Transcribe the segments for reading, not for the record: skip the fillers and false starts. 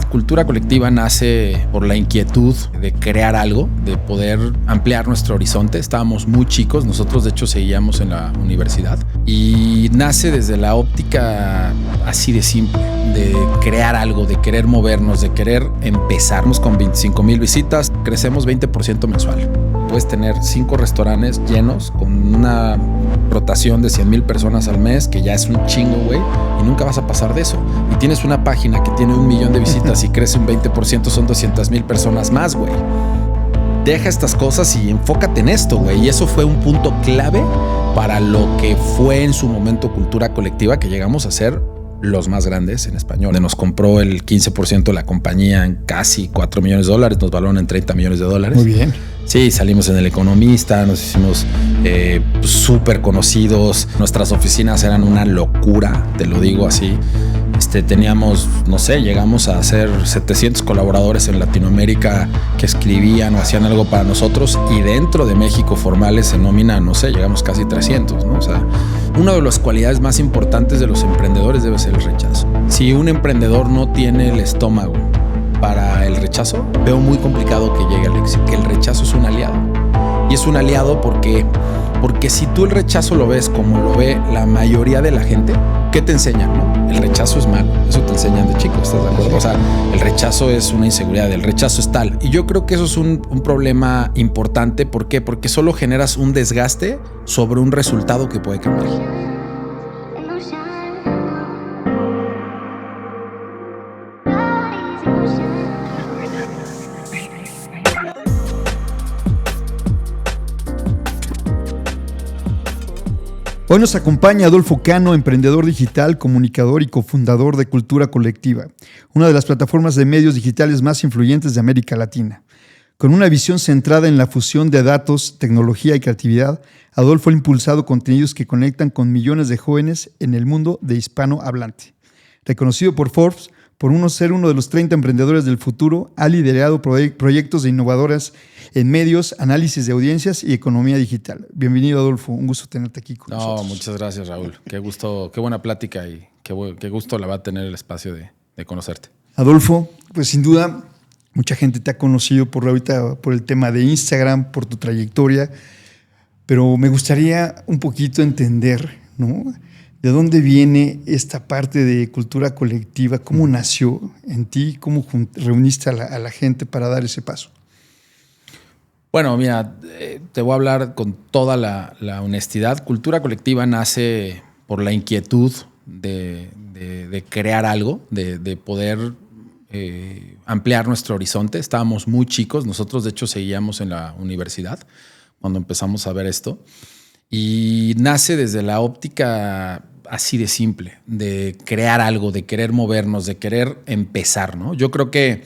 Cultura Colectiva nace por la inquietud de crear algo, de poder ampliar nuestro horizonte. Estábamos muy chicos, nosotros de hecho seguíamos en la universidad y nace desde la óptica así de simple, de crear algo, de querer movernos, de querer empezarnos con 25,000 visitas, crecemos 20% mensual. Puedes tener 5 restaurantes llenos con una rotación de 100,000 personas al mes, que ya es un chingo, güey, y nunca vas a pasar de eso. Y tienes una página que tiene 1,000,000 de visitas y crece un 20%, son 200,000 personas más, güey. Deja estas cosas y enfócate en esto, güey. Y eso fue un punto clave para lo que fue en su momento Cultura Colectiva, que llegamos a ser los más grandes en español. Nos compró el 15% de la compañía en casi $4 millones, nos valoran en $30 millones. Muy bien. Sí, salimos en El Economista, nos hicimos súper conocidos. Nuestras oficinas eran una locura, te lo digo así. Teníamos, no sé, llegamos a ser 700 colaboradores en Latinoamérica que escribían o hacían algo para nosotros, y dentro de México formales en nómina, no sé, llegamos casi 300, ¿no? O sea, una de las cualidades más importantes de los emprendedores debe ser el rechazo. Si un emprendedor no tiene el estómago para el rechazo, veo muy complicado que llegue al éxito. Que el rechazo es un aliado. Y es un aliado porque si tú el rechazo lo ves como lo ve la mayoría de la gente, ¿qué te enseñan, no? El rechazo es malo. Eso te enseñan de chico, ¿estás de acuerdo? O sea, el rechazo es una inseguridad, el rechazo es tal. Y yo creo que eso es un problema importante. ¿Por qué? Porque solo generas un desgaste sobre un resultado que puede cambiar. Hoy nos acompaña Adolfo Cano, emprendedor digital, comunicador y cofundador de Cultura Colectiva, una de las plataformas de medios digitales más influyentes de América Latina. Con una visión centrada en la fusión de datos, tecnología y creatividad, Adolfo ha impulsado contenidos que conectan con millones de jóvenes en el mundo de hispanohablante. Reconocido por Forbes por ser uno de los 30 emprendedores del futuro, ha liderado proyectos de innovadoras en medios, análisis de audiencias y economía digital. Bienvenido, Adolfo. Un gusto tenerte aquí con nosotros. Muchas gracias, Raúl. Qué gusto, qué buena plática y qué gusto la va a tener el espacio de conocerte. Adolfo, pues sin duda, mucha gente te ha conocido por el tema de Instagram, por tu trayectoria, pero me gustaría un poquito entender, ¿no? ¿De dónde viene esta parte de Cultura Colectiva? ¿Cómo nació en ti? ¿Cómo reuniste a la gente para dar ese paso? Bueno, mira, te voy a hablar con toda la honestidad. Cultura Colectiva nace por la inquietud de crear algo, de poder ampliar nuestro horizonte. Estábamos muy chicos, nosotros de hecho seguíamos en la universidad cuando empezamos a ver esto. Y nace desde la óptica así de simple, de crear algo, de querer movernos, de querer empezar, ¿no? Yo creo que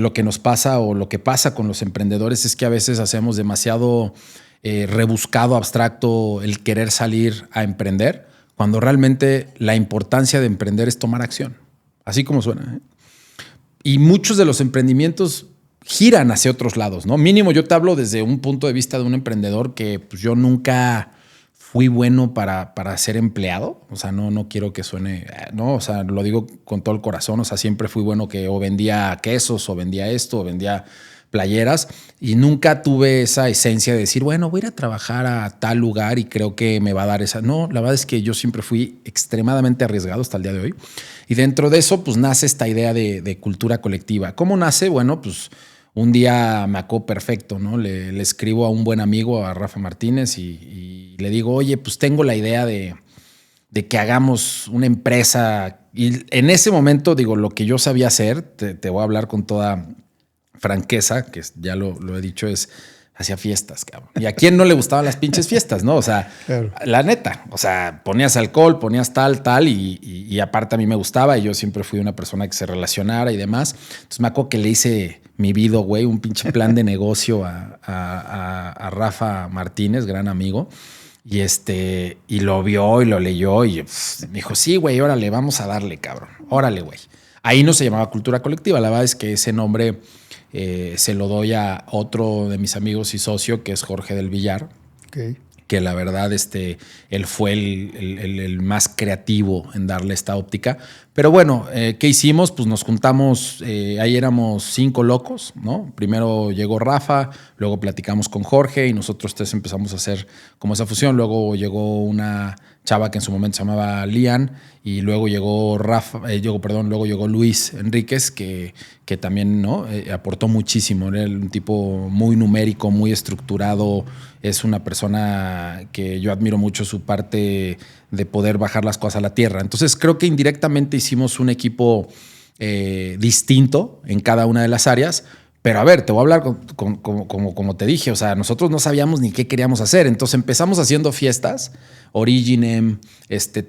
lo que nos pasa o lo que pasa con los emprendedores es que a veces hacemos demasiado rebuscado, abstracto el querer salir a emprender, cuando realmente la importancia de emprender es tomar acción, así como suena, ¿eh? Y muchos de los emprendimientos giran hacia otros lados, ¿no? Mínimo yo te hablo desde un punto de vista de un emprendedor que pues, yo nunca fui bueno para ser empleado. O sea, no quiero que suene, no, o sea, lo digo con todo el corazón. O sea, siempre fui bueno que o vendía quesos o vendía esto o vendía playeras, y nunca tuve esa esencia de decir, bueno, voy a ir a trabajar a tal lugar y creo que me va a dar esa. No, la verdad es que yo siempre fui extremadamente arriesgado hasta el día de hoy. Y dentro de eso, pues nace esta idea de Cultura Colectiva. ¿Cómo nace? Bueno, pues un día me acuerdo perfecto, ¿no? Le escribo a un buen amigo, a Rafa Martínez, y le digo, oye, pues tengo la idea de que hagamos una empresa. Y en ese momento, digo, lo que yo sabía hacer, te voy a hablar con toda franqueza, que ya lo he dicho, es hacía fiestas, cabrón. ¿Y a quién no le gustaban las pinches fiestas, no? O sea, claro. La neta, o sea, ponías alcohol, ponías tal, y aparte a mí me gustaba, y yo siempre fui una persona que se relacionara y demás. Entonces me acuerdo que le hice mi vida, güey, un pinche plan de negocio a Rafa Martínez, gran amigo, y lo vio y lo leyó y me dijo, sí, güey, órale, vamos a darle, cabrón, órale, güey. Ahí no se llamaba Cultura Colectiva, la verdad es que ese nombre se lo doy a otro de mis amigos y socio, que es Jorge del Villar, okay, que la verdad él fue el más creativo en darle esta óptica, Pero bueno, ¿qué hicimos? Pues nos juntamos, ahí éramos 5 locos, ¿no? Primero llegó Rafa, luego platicamos con Jorge y nosotros 3 empezamos a hacer como esa fusión. Luego llegó una chava que en su momento se llamaba Lian y luego llegó luego llegó Luis Enríquez, que también, ¿no? Aportó muchísimo. Era un tipo muy numérico, muy estructurado. Es una persona que yo admiro mucho su parte de poder bajar las cosas a la tierra. Entonces creo que indirectamente hicimos un equipo distinto en cada una de las áreas. Pero a ver, te voy a hablar como te dije, o sea, nosotros no sabíamos ni qué queríamos hacer. Entonces empezamos haciendo fiestas, Originem,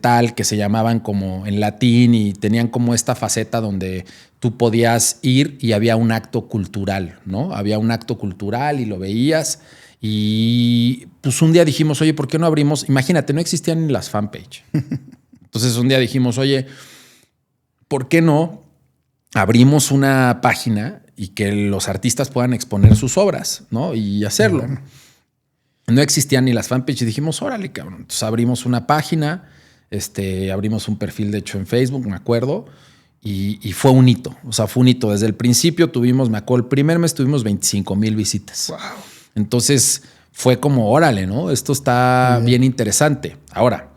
tal, que se llamaban como en latín y tenían como esta faceta donde tú podías ir y había un acto cultural, ¿no? Había un acto cultural y lo veías. Y pues un día dijimos, oye, ¿por qué no abrimos? Imagínate, no existían ni las fanpage. Entonces un día dijimos, oye, ¿por qué no abrimos una página y que los artistas puedan exponer sus obras, ¿no? Y hacerlo. Bueno. No existían ni las fanpage y dijimos, órale, cabrón. Entonces abrimos una página, abrimos un perfil, de hecho, en Facebook, me acuerdo, y fue un hito. O sea, fue un hito. Desde el principio tuvimos, me acuerdo, el primer mes tuvimos 25,000 visitas. Wow. Entonces fue como, órale, ¿no? Esto está bien interesante. Ahora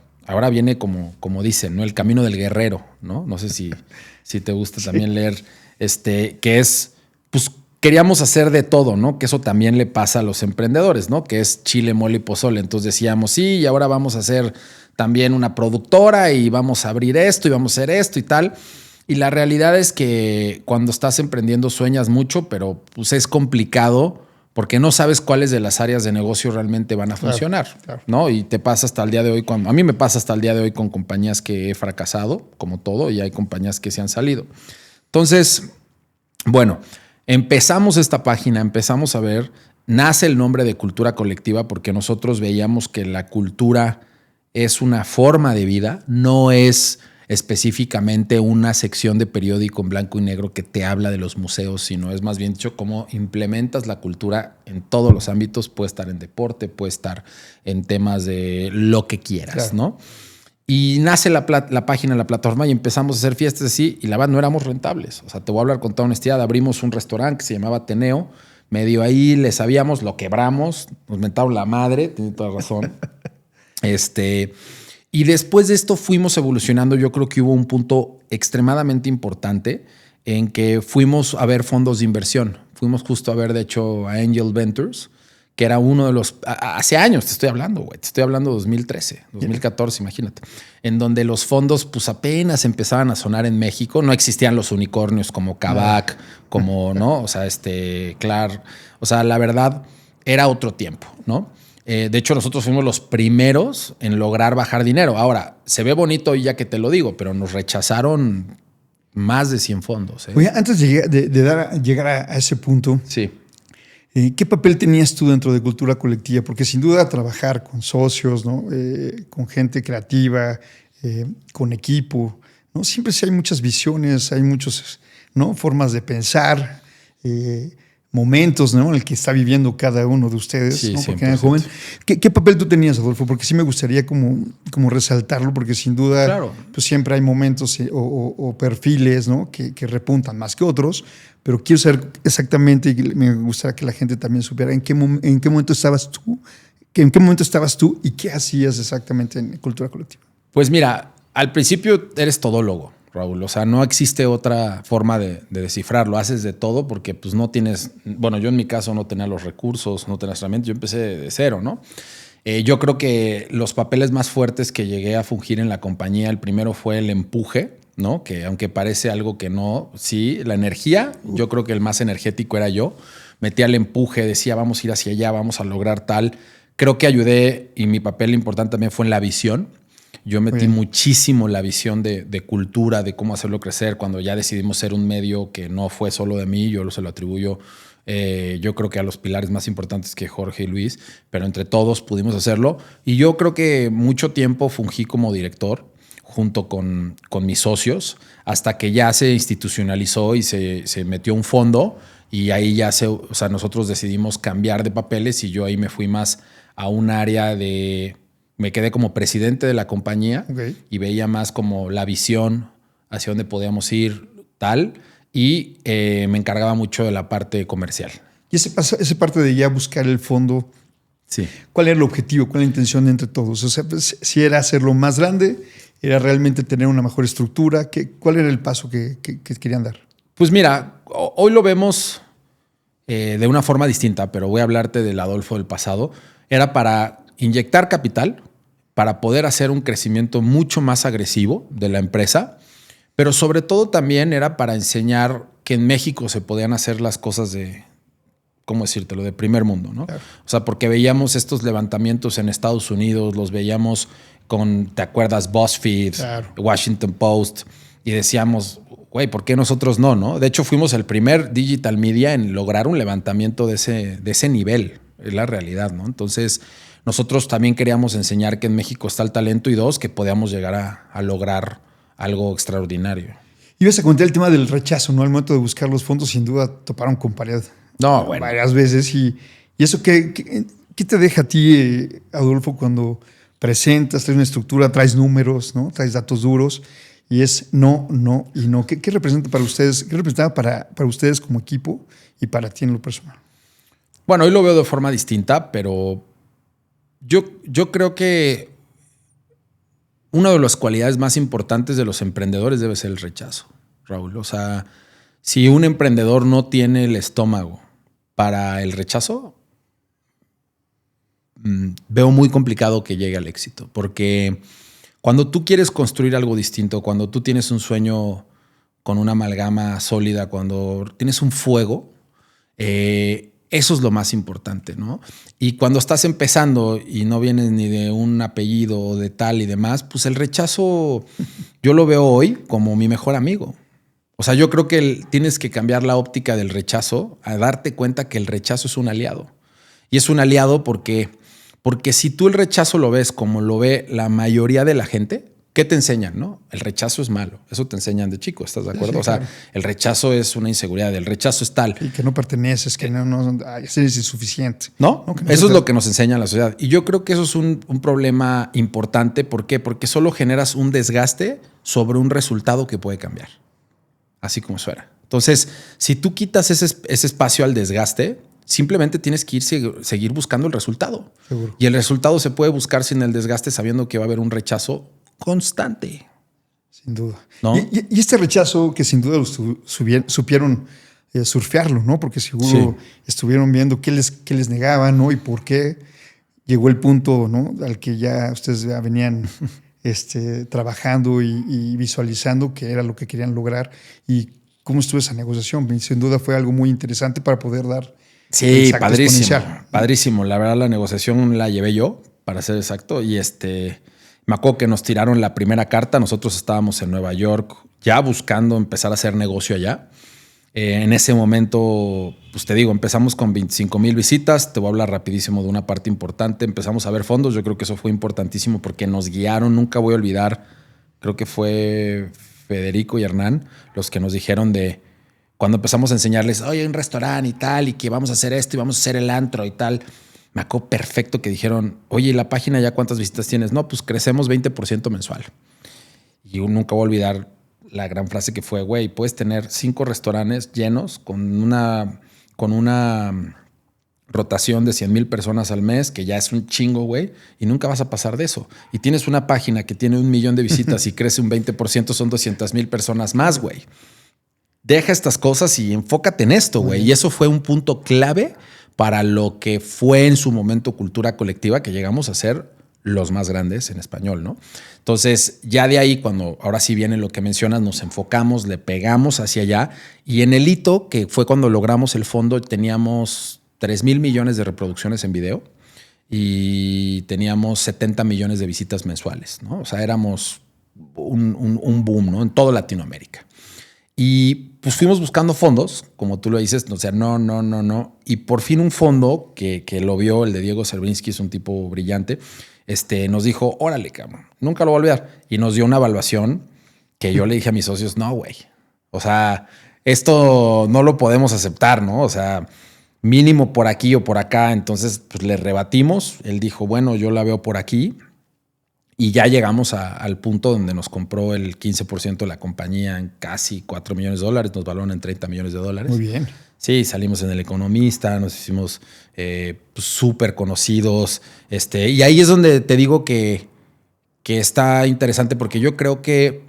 viene como dicen, ¿no? El camino del guerrero, ¿no? No sé si te gusta también leer, que es, pues queríamos hacer de todo, ¿no? Que eso también le pasa a los emprendedores, ¿no? Que es chile, mole y pozole. Entonces decíamos, sí, y ahora vamos a hacer también una productora y vamos a abrir esto y vamos a hacer esto y tal. Y la realidad es que cuando estás emprendiendo sueñas mucho, pero pues es complicado porque no sabes cuáles de las áreas de negocio realmente van a funcionar, claro. ¿No? Y te pasa hasta el día de hoy, a mí me pasa hasta el día de hoy con compañías que he fracasado, como todo, y hay compañías que se han salido. Entonces, bueno, empezamos esta página, empezamos a ver, nace el nombre de Cultura Colectiva porque nosotros veíamos que la cultura es una forma de vida, no es específicamente una sección de periódico en blanco y negro que te habla de los museos, sino es más bien dicho cómo implementas la cultura en todos los ámbitos. Puede estar en deporte, puede estar en temas de lo que quieras, claro, ¿no? Y nace la página, la plataforma, y empezamos a hacer fiestas así, y la verdad no éramos rentables. O sea, te voy a hablar con toda honestidad. Abrimos un restaurante que se llamaba Ateneo, medio ahí le sabíamos, lo quebramos, nos mentaron la madre, tiene toda razón. Y después de esto fuimos evolucionando. Yo creo que hubo un punto extremadamente importante en que fuimos a ver fondos de inversión. Fuimos justo a ver, de hecho, a Angel Ventures, que era uno de los... Hace años te estoy hablando, güey. Te estoy hablando de 2013, 2014, imagínate. En donde los fondos pues apenas empezaban a sonar en México. No existían los unicornios como Kavak, como, ¿no? O sea, Clar. O sea, la verdad, era otro tiempo, ¿no? De hecho, nosotros fuimos los primeros en lograr bajar dinero. Ahora, se ve bonito y ya que te lo digo, pero nos rechazaron más de 100 fondos. Oye, antes de llegar a ese punto, sí. ¿Qué papel tenías tú dentro de Cultura Colectiva? Porque sin duda trabajar con socios, ¿no? Con gente creativa, con equipo, ¿no? Siempre sí hay muchas visiones, hay muchas, ¿no? Formas de pensar, momentos, ¿no? En el que está viviendo cada uno de ustedes, sí, ¿no? Porque eran joven. ¿Qué papel tú tenías, Adolfo? Porque sí me gustaría como resaltarlo, porque sin duda, claro, pues siempre hay momentos o perfiles, ¿no? que repuntan más que otros, pero quiero saber exactamente, y me gustaría que la gente también supiera en qué momento estabas tú, y qué hacías exactamente en Cultura Colectiva. Pues mira, al principio eres todólogo, Raúl. O sea, no existe otra forma de descifrarlo. Haces de todo porque pues no tienes... Bueno, yo en mi caso no tenía los recursos, no tenía herramientas. Yo empecé de cero, ¿no? Yo creo que los papeles más fuertes que llegué a fungir en la compañía, el primero fue el empuje, ¿no? Que aunque parece algo que no, sí, la energía, yo creo que el más energético era yo. Metía el empuje, decía vamos a ir hacia allá, vamos a lograr tal. Creo que ayudé y mi papel importante también fue en la visión. Yo metí muchísimo la visión de cultura, de cómo hacerlo crecer. Cuando ya decidimos ser un medio que no fue solo de mí, yo se lo atribuyo, yo creo que a los pilares más importantes que Jorge y Luis, pero entre todos pudimos hacerlo. Y yo creo que mucho tiempo fungí como director junto con mis socios, hasta que ya se institucionalizó y se metió un fondo, y ahí ya o sea, nosotros decidimos cambiar de papeles y yo ahí me fui más a un área de... Me quedé como presidente de la compañía y veía más como la visión hacia dónde podíamos ir, tal, y me encargaba mucho de la parte comercial. Y ese parte de ya buscar el fondo, sí. ¿Cuál era el objetivo? ¿Cuál era la intención entre todos? O sea, pues, si era hacerlo más grande, era realmente tener una mejor estructura. ¿Cuál era el paso que querían dar? Pues mira, hoy lo vemos de una forma distinta, pero voy a hablarte del Adolfo del pasado. Era para inyectar capital, para poder hacer un crecimiento mucho más agresivo de la empresa, pero sobre todo también era para enseñar que en México se podían hacer las cosas de, ¿cómo decírtelo?, de primer mundo, ¿no? Claro. O sea, porque veíamos estos levantamientos en Estados Unidos, los veíamos con, ¿te acuerdas? BuzzFeed, claro. Washington Post, y decíamos, güey, ¿por qué nosotros no? De hecho, fuimos el primer digital media en lograr un levantamiento de ese nivel, es la realidad, ¿no? Entonces, nosotros también queríamos enseñar que en México está el talento y dos, que podíamos llegar a lograr algo extraordinario. Ibas a contar el tema del rechazo, ¿no? Al momento de buscar los fondos, sin duda toparon con pared. No, bueno. Varias veces. ¿Y eso qué te deja a ti, Adolfo, cuando presentas, traes una estructura, traes números, ¿no? Traes datos duros y es no, no y no? ¿Qué representa para ustedes? ¿Qué representaba para ustedes como equipo y para ti en lo personal? Bueno, hoy lo veo de forma distinta, pero yo creo que una de las cualidades más importantes de los emprendedores debe ser el rechazo, Raúl. O sea, si un emprendedor no tiene el estómago para el rechazo, veo muy complicado que llegue al éxito. Porque cuando tú quieres construir algo distinto, cuando tú tienes un sueño con una amalgama sólida, cuando tienes un fuego, eso es lo más importante, ¿no? Y cuando estás empezando y no vienes ni de un apellido o de tal y demás, pues el rechazo yo lo veo hoy como mi mejor amigo. O sea, yo creo que tienes que cambiar la óptica del rechazo a darte cuenta que el rechazo es un aliado. Y es un aliado porque si tú el rechazo lo ves como lo ve la mayoría de la gente, ¿qué te enseñan, no? El rechazo es malo. Eso te enseñan de chico, ¿estás de acuerdo? Sí, claro. O sea, el rechazo es una inseguridad, el rechazo es tal. Y que no perteneces, que no eres insuficiente. ¿No? Eso es lo que nos enseña la sociedad. Y yo creo que eso es un problema importante. ¿Por qué? Porque solo generas un desgaste sobre un resultado que puede cambiar. Así como suena. Entonces, si tú quitas ese espacio al desgaste, simplemente tienes que seguir buscando el resultado. Seguro. Y el resultado se puede buscar sin el desgaste, sabiendo que va a haber un rechazo constante. Sin duda. ¿No? Y este rechazo que sin duda supieron surfearlo, ¿no? Porque seguro estuvieron viendo qué les negaban, ¿no? Y por qué llegó el punto, ¿no? Al que ya ustedes ya venían trabajando y visualizando qué era lo que querían lograr y cómo estuvo esa negociación. Sin duda fue algo muy interesante para poder dar. Sí, padrísimo. Padrísimo. La verdad, la negociación la llevé yo, para ser exacto, y me acuerdo que nos tiraron la primera carta. Nosotros estábamos en Nueva York ya buscando empezar a hacer negocio allá. En ese momento, pues te digo, empezamos con 25,000 visitas. Te voy a hablar rapidísimo de una parte importante. Empezamos a ver fondos. Yo creo que eso fue importantísimo porque nos guiaron. Nunca voy a olvidar, creo que fue Federico y Hernán los que nos dijeron de cuando empezamos a enseñarles, oye, hay un restaurante y tal, y que vamos a hacer esto y vamos a hacer el antro y tal. Me acuerdo perfecto que dijeron, oye, ¿y la página ya cuántas visitas tienes? No, pues crecemos 20% mensual. Y yo nunca voy a olvidar la gran frase que fue, güey, puedes tener 5 restaurantes llenos con una rotación de 100,000 personas al mes, que ya es un chingo, güey, y nunca vas a pasar de eso. Y tienes una página que tiene 1 millón de visitas y crece un 20%, son 200,000 personas más, güey. Deja estas cosas y enfócate en esto, güey. Y eso fue un punto clave para lo que fue en su momento Cultura Colectiva, que llegamos a ser los más grandes en español, ¿no? Entonces, ya de ahí, cuando ahora sí viene lo que mencionas, nos enfocamos, le pegamos hacia allá. Y en el hito, que fue cuando logramos el fondo, teníamos 3,000 millones de reproducciones en video y teníamos 70 millones de visitas mensuales, ¿no? O sea, éramos un boom, ¿no? En toda Latinoamérica. Y pues fuimos buscando fondos, como tú lo dices, o sea, no. Y por fin un fondo que lo vio, el de Diego Cervinsky, es un tipo brillante, nos dijo, órale, cabrón, nunca lo voy a olvidar. Y nos dio una evaluación que yo le dije a mis socios, no, güey. O sea, esto no lo podemos aceptar, ¿no? O sea, mínimo por aquí o por acá. Entonces, pues le rebatimos. Él dijo, bueno, yo la veo por aquí. Y ya llegamos al punto donde nos compró el 15% de la compañía en casi $4 millones, nos valoran en $30 millones. Muy bien. Sí, salimos en El Economista, nos hicimos súper conocidos. Y ahí es donde te digo que está interesante, porque yo creo que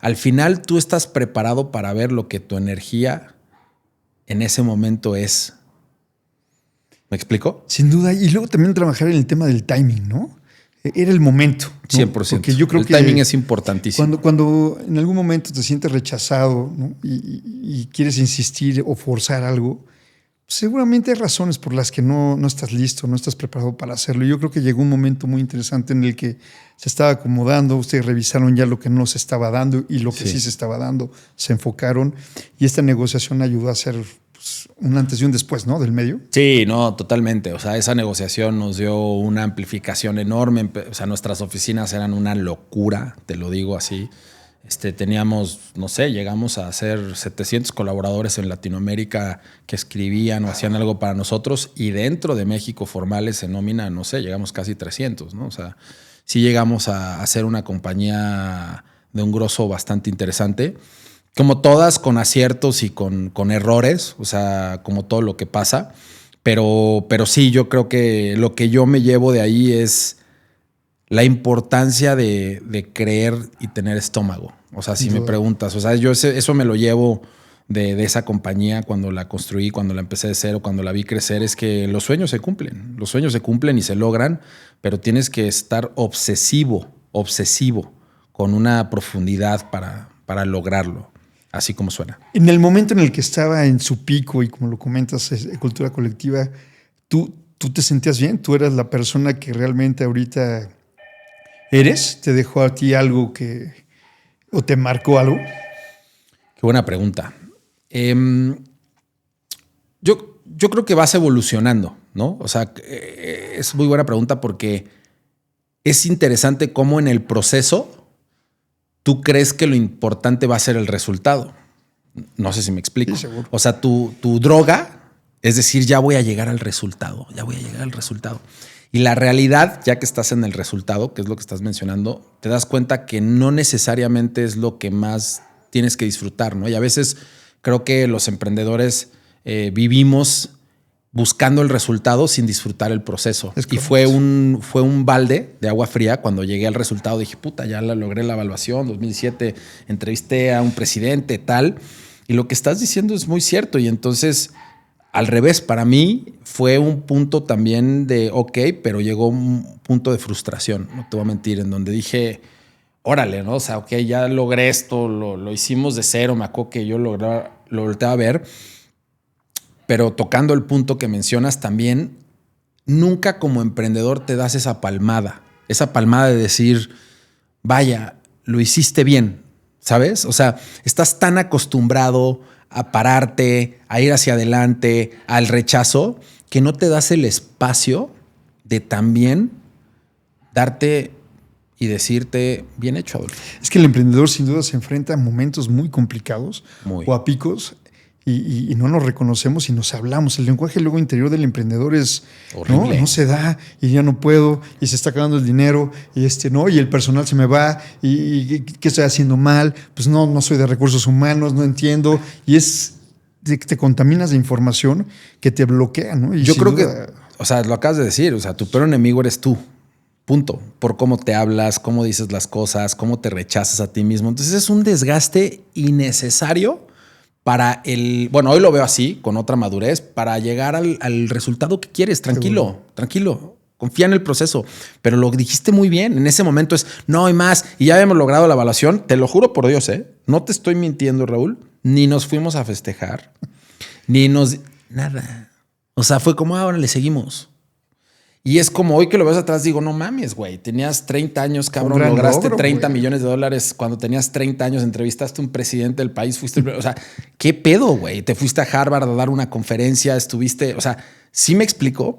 al final tú estás preparado para ver lo que tu energía en ese momento es. ¿Me explico? Sin duda. Y luego también trabajar en el tema del timing, ¿no? Era el momento, ¿no? 100%. Porque yo creo el que timing es importantísimo. Cuando en algún momento te sientes rechazado, ¿no? y quieres insistir o forzar algo, seguramente hay razones por las que no estás listo, no estás preparado para hacerlo. Yo creo que llegó un momento muy interesante en el que se estaba acomodando, ustedes revisaron ya lo que no se estaba dando y lo que sí se estaba dando, se enfocaron, y esta negociación ayudó a hacer un antes y un después, ¿no? Del medio. Sí, no, totalmente. O sea, esa negociación nos dio una amplificación enorme. O sea, nuestras oficinas eran una locura, te lo digo así. Teníamos, no sé, llegamos a ser 700 colaboradores en Latinoamérica que escribían o hacían algo para nosotros, y dentro de México formales en nómina, no sé, llegamos casi 300, ¿no? O sea, sí llegamos a hacer una compañía de un grosso bastante interesante. Como todas, con aciertos y con errores, o sea, como todo lo que pasa. Pero sí, yo creo que lo que yo me llevo de ahí es la importancia de creer y tener estómago. O sea, si me preguntas, o sea, yo eso me lo llevo de esa compañía cuando la construí, cuando la empecé de cero, cuando la vi crecer, es que los sueños se cumplen. Los sueños se cumplen y se logran, pero tienes que estar obsesivo con una profundidad para lograrlo. Así como suena. En el momento en el que estaba en su pico, y como lo comentas, cultura colectiva, ¿tú te sentías bien? ¿Tú eras la persona que realmente ahorita eres? ¿Te dejó a ti algo o te marcó algo? Qué buena pregunta. Yo creo que vas evolucionando, ¿no? O sea, es muy buena pregunta, porque es interesante cómo en el proceso tú crees que lo importante va a ser el resultado. No sé si me explico. Sí, seguro. O sea, tu droga es decir, ya voy a llegar al resultado. Y la realidad, ya que estás en el resultado, que es lo que estás mencionando, te das cuenta que no necesariamente es lo que más tienes que disfrutar, ¿no? Y a veces creo que los emprendedores vivimos buscando el resultado sin disfrutar el proceso. Y fue un balde de agua fría cuando llegué al resultado. Dije, puta, ya logré la evaluación, 2007, entrevisté a un presidente, tal. Y lo que estás diciendo es muy cierto. Y entonces, al revés, para mí fue un punto también de ok, pero llegó un punto de frustración, no te voy a mentir, en donde dije, órale, ¿no? O sea, ok, ya logré esto, lo hicimos de cero, me acuerdo que yo lo volteaba a ver. Pero tocando el punto que mencionas también, nunca como emprendedor te das esa palmada de decir, vaya, lo hiciste bien, ¿sabes? O sea, estás tan acostumbrado a pararte, a ir hacia adelante, al rechazo, que no te das el espacio de también darte y decirte, bien hecho, Adolfo. Es que el emprendedor sin duda se enfrenta a momentos muy complicados o a picos. Y no nos reconocemos y nos hablamos. El lenguaje luego interior del emprendedor es horrible. No se da, y ya no puedo, y se está acabando el dinero, y y el personal se me va, y ¿qué estoy haciendo mal? Pues no soy de recursos humanos, no entiendo. Y te contaminas de información que te bloquea, ¿no? Y yo creo que, o sea, lo acabas de decir, o sea, tu peor enemigo eres tú. Punto. Por cómo te hablas, cómo dices las cosas, cómo te rechazas a ti mismo. Entonces es un desgaste innecesario para hoy lo veo así, con otra madurez, para llegar al resultado que quieres. Tranquilo. Confía en el proceso. Pero lo dijiste muy bien. En ese momento no hay más. Y ya habíamos logrado la evaluación. Te lo juro por Dios, no te estoy mintiendo, Raúl. Ni nos fuimos a festejar. Nada. O sea, fue como, ahora le seguimos. Y es como hoy que lo ves atrás, digo, no mames, güey. Tenías 30 años, cabrón. Lograste $30 millones. Cuando tenías 30 años, entrevistaste a un presidente del país. O sea, ¿qué pedo, güey? Te fuiste a Harvard a dar una conferencia, estuviste. O sea, sí me explico.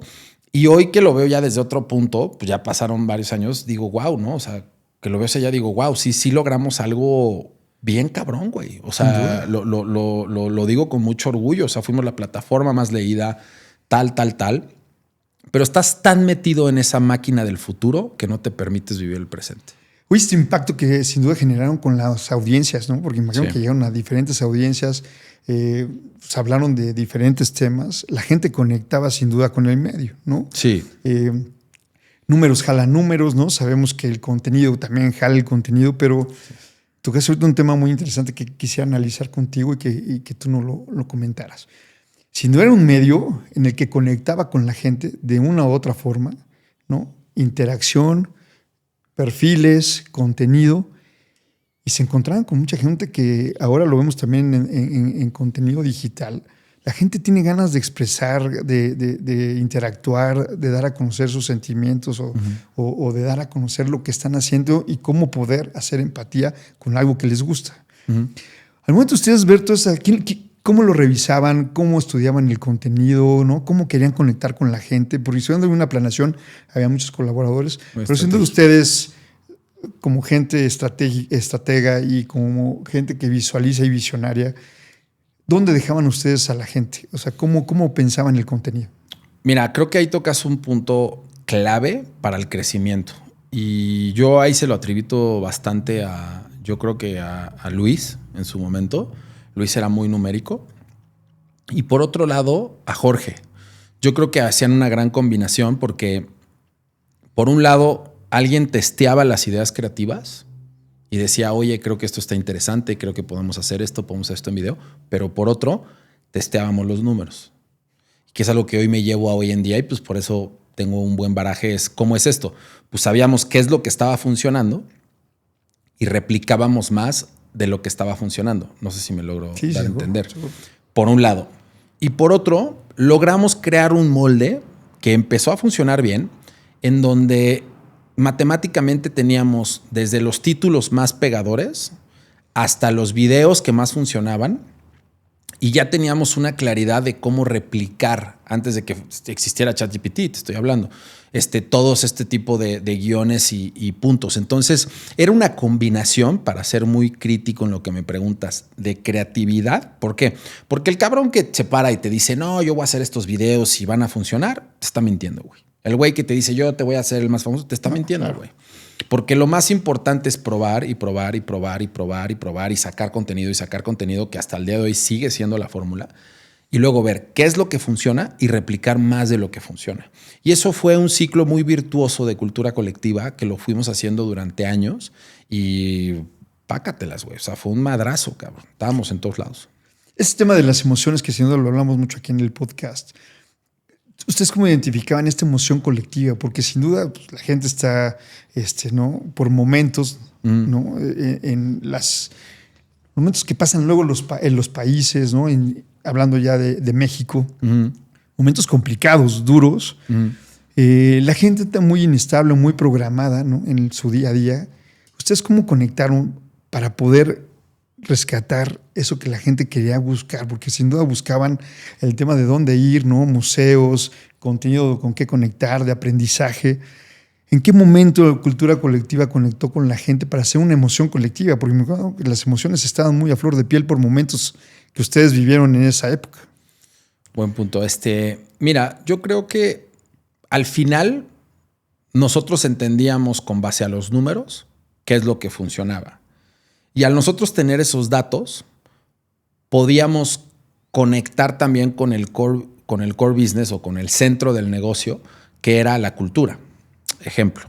Y hoy que lo veo ya desde otro punto, pues ya pasaron varios años, digo, wow, ¿no? O sea, que lo veo allá, digo, wow, sí logramos algo bien cabrón, güey. O sea, lo digo con mucho orgullo. O sea, fuimos la plataforma más leída, tal. pero estás tan metido en esa máquina del futuro que no te permites vivir el presente. Oye, este impacto que sin duda generaron con las audiencias, ¿no? Porque imagino que llegaron a diferentes audiencias, pues hablaron de diferentes temas. La gente conectaba sin duda con el medio, ¿no? Sí. Números jalan números, ¿no? Sabemos que el contenido también jala el contenido, pero tocaste ahorita un tema muy interesante que quisiera analizar contigo y que tú no lo comentaras. Sin duda era un medio en el que conectaba con la gente de una u otra forma, ¿no? Interacción, perfiles, contenido, y se encontraban con mucha gente que ahora lo vemos también en contenido digital. La gente tiene ganas de expresar, de interactuar, de dar a conocer sus sentimientos o de dar a conocer lo que están haciendo y cómo poder hacer empatía con algo que les gusta. Al momento de ustedes ver todo eso, ¿cómo lo revisaban? ¿Cómo estudiaban el contenido? ¿No? ¿Cómo querían conectar con la gente? Porque estudiando en una planeación había muchos colaboradores, pero siendo ustedes como gente estratega y como gente que visualiza y visionaria, ¿dónde dejaban ustedes a la gente? O sea, ¿cómo pensaban el contenido? Mira, creo que ahí tocas un punto clave para el crecimiento. Y yo ahí se lo atributo bastante yo creo que a Luis en su momento. Luis era muy numérico. Y por otro lado, a Jorge. Yo creo que hacían una gran combinación porque, por un lado, alguien testeaba las ideas creativas y decía, oye, creo que esto está interesante, creo que podemos hacer esto en video. Pero por otro, testeábamos los números, que es algo que hoy me llevo a hoy en día y pues por eso tengo un buen baraje. ¿Cómo es esto? Pues sabíamos qué es lo que estaba funcionando y replicábamos más de lo que estaba funcionando. No sé si me logro dar a entender. Seguro. Por un lado. Y por otro, logramos crear un molde que empezó a funcionar bien, en donde matemáticamente teníamos desde los títulos más pegadores hasta los videos que más funcionaban y ya teníamos una claridad de cómo replicar antes de que existiera ChatGPT, te estoy hablando, todos este tipo de guiones y puntos. Entonces era una combinación, para ser muy crítico en lo que me preguntas, de creatividad. ¿Por qué? Porque el cabrón que se para y te dice, no, yo voy a hacer estos videos y van a funcionar, te está mintiendo, güey. El güey que te dice, yo te voy a hacer el más famoso, te está mintiendo, güey. Porque lo más importante es probar y probar y probar y probar y probar y sacar contenido que hasta el día de hoy sigue siendo la fórmula. Y luego ver qué es lo que funciona y replicar más de lo que funciona. Y eso fue un ciclo muy virtuoso de cultura colectiva que lo fuimos haciendo durante años y pácatelas, güey. O sea, fue un madrazo, cabrón. Estábamos en todos lados. Este tema de las emociones, que sin duda lo hablamos mucho aquí en el podcast, ¿ustedes cómo identificaban esta emoción colectiva? Porque sin duda pues, la gente está, ¿no? Por momentos, ¿no? En los momentos que pasan luego en los países, ¿no? Hablando ya de México, momentos complicados, duros. La gente está muy inestable, muy programada, ¿no? En su día a día. ¿Ustedes cómo conectaron para poder rescatar eso que la gente quería buscar? Porque sin duda buscaban el tema de dónde ir, ¿no? Museos, contenido con qué conectar, de aprendizaje. ¿En qué momento la cultura colectiva conectó con la gente para hacer una emoción colectiva? Porque me acuerdo que las emociones estaban muy a flor de piel por momentos que ustedes vivieron en esa época. Buen punto. Mira, yo creo que al final nosotros entendíamos con base a los números qué es lo que funcionaba. Y al nosotros tener esos datos, podíamos conectar también con el core business o con el centro del negocio, que era la cultura. Ejemplo,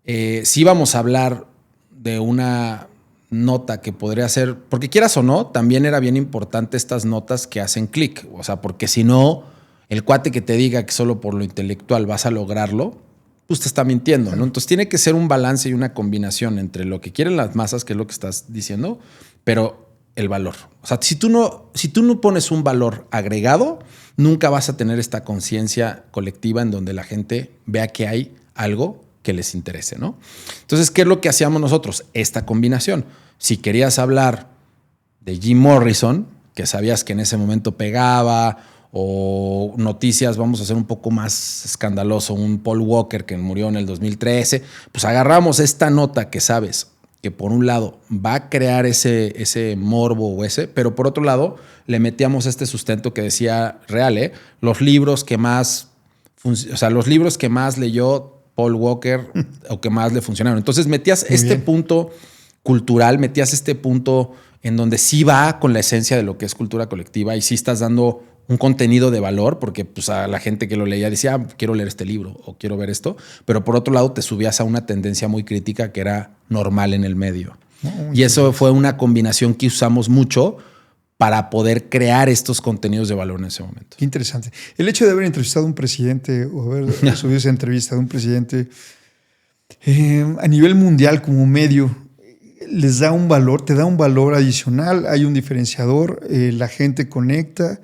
si íbamos a hablar de una nota que podría ser, porque quieras o no, también era bien importante estas notas que hacen clic. O sea, porque si no, el cuate que te diga que solo por lo intelectual vas a lograrlo, pues te está mintiendo, ¿no? Entonces tiene que ser un balance y una combinación entre lo que quieren las masas, que es lo que estás diciendo, pero el valor. O sea, si tú no pones un valor agregado, nunca vas a tener esta conciencia colectiva en donde la gente vea que hay algo que les interese, ¿no? Entonces, ¿qué es lo que hacíamos nosotros? Esta combinación. Si querías hablar de Jim Morrison, que sabías que en ese momento pegaba, o noticias, vamos a hacer un poco más escandaloso, un Paul Walker que murió en el 2013, pues agarramos esta nota que sabes que por un lado va a crear ese morbo pero por otro lado le metíamos este sustento que decía real, los libros que más o sea, los libros que más leyó Paul Walker o que más le funcionaron. Entonces metías Muy bien. punto cultural, metías este punto en donde sí va con la esencia de lo que es cultura colectiva y sí estás dando un contenido de valor, porque pues a la gente que lo leía decía, quiero leer este libro o quiero ver esto, pero por otro lado te subías a una tendencia muy crítica que era normal en el medio. Y eso fue una combinación que usamos mucho para poder crear estos contenidos de valor en ese momento. Qué interesante. El hecho de haber entrevistado a un presidente o haber subido esa entrevista de un presidente a nivel mundial como medio, les da un valor, te da un valor adicional, hay un diferenciador, la gente conecta.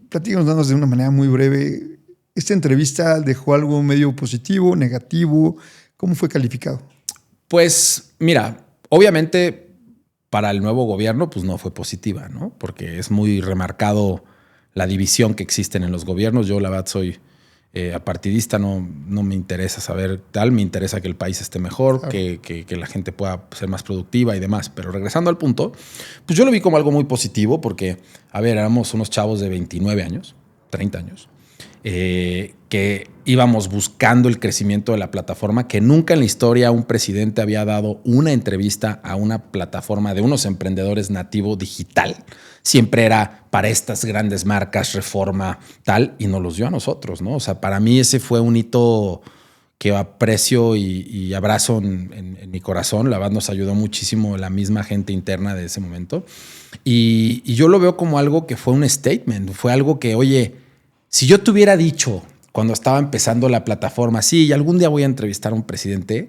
Platícanos, danos de una manera muy breve. ¿Esta entrevista dejó algo medio positivo, negativo? ¿Cómo fue calificado? Pues mira, obviamente para el nuevo gobierno pues no fue positiva, ¿no? Porque es muy remarcado la división que existen en los gobiernos. Yo la verdad soy apartidista, no me interesa saber tal, me interesa que el país esté mejor, claro, que la gente pueda ser más productiva y demás. Pero regresando al punto, pues yo lo vi como algo muy positivo porque, a ver, éramos unos chavos de 29 años, 30 años, que íbamos buscando el crecimiento de la plataforma, que nunca en la historia un presidente había dado una entrevista a una plataforma de unos emprendedores nativo digital. Siempre era para estas grandes marcas, Reforma, tal, y nos los dio a nosotros, ¿no? O sea, para mí ese fue un hito que aprecio y abrazo en mi corazón. La verdad nos ayudó muchísimo la misma gente interna de ese momento. Y yo lo veo como algo que fue un statement, fue algo que, oye, si yo te hubiera dicho cuando estaba empezando la plataforma, sí, y algún día voy a entrevistar a un presidente,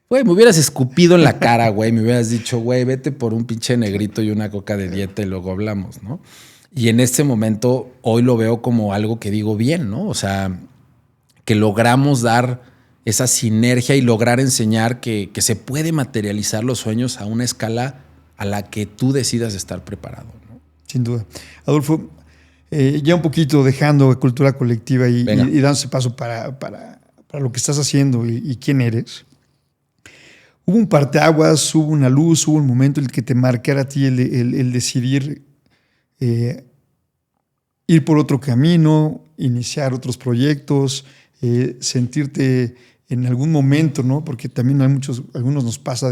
güey, me hubieras escupido en la cara, güey, me hubieras dicho, güey, vete por un pinche negrito y una coca de dieta y luego hablamos, ¿no? Y en este momento, hoy lo veo como algo que digo bien, ¿no? O sea, que logramos dar esa sinergia y lograr enseñar que se puede materializar los sueños a una escala a la que tú decidas estar preparado, ¿no? Sin duda. Adolfo, ya un poquito dejando cultura colectiva y dándose paso para lo que estás haciendo y quién eres. Hubo un parteaguas, hubo una luz, hubo un momento en el que te marcara a ti el decidir ir por otro camino, iniciar otros proyectos, sentirte en algún momento, ¿no? Porque también algunos nos pasa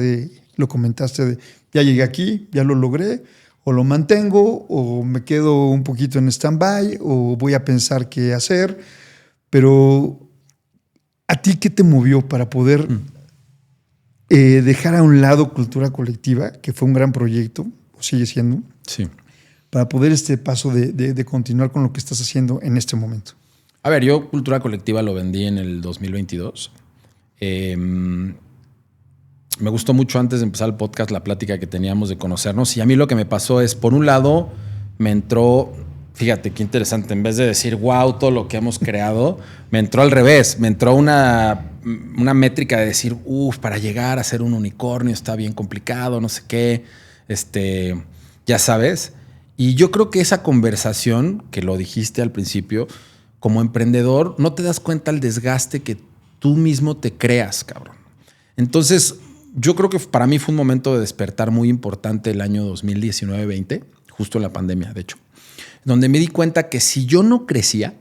lo comentaste, de ya llegué aquí, ya lo logré, o lo mantengo, o me quedo un poquito en stand-by, o voy a pensar qué hacer. Pero, ¿a ti qué te movió para poder dejar a un lado cultura colectiva, que fue un gran proyecto, o sigue siendo? Sí. Para poder este paso de continuar con lo que estás haciendo en este momento. A ver, yo cultura colectiva lo vendí en el 2022. Me gustó mucho antes de empezar el podcast la plática que teníamos de conocernos, y a mí lo que me pasó es, por un lado, me entró, fíjate qué interesante, en vez de decir wow, todo lo que hemos creado, me entró al revés, me entró una métrica de decir, para llegar a ser un unicornio está bien complicado, no sé qué, ya sabes. Y yo creo que esa conversación, que lo dijiste al principio, como emprendedor, no te das cuenta el desgaste que tú mismo te creas, cabrón. Entonces, yo creo que para mí fue un momento de despertar muy importante el año 2019-20, justo en la pandemia, de hecho, donde me di cuenta que si yo no crecía,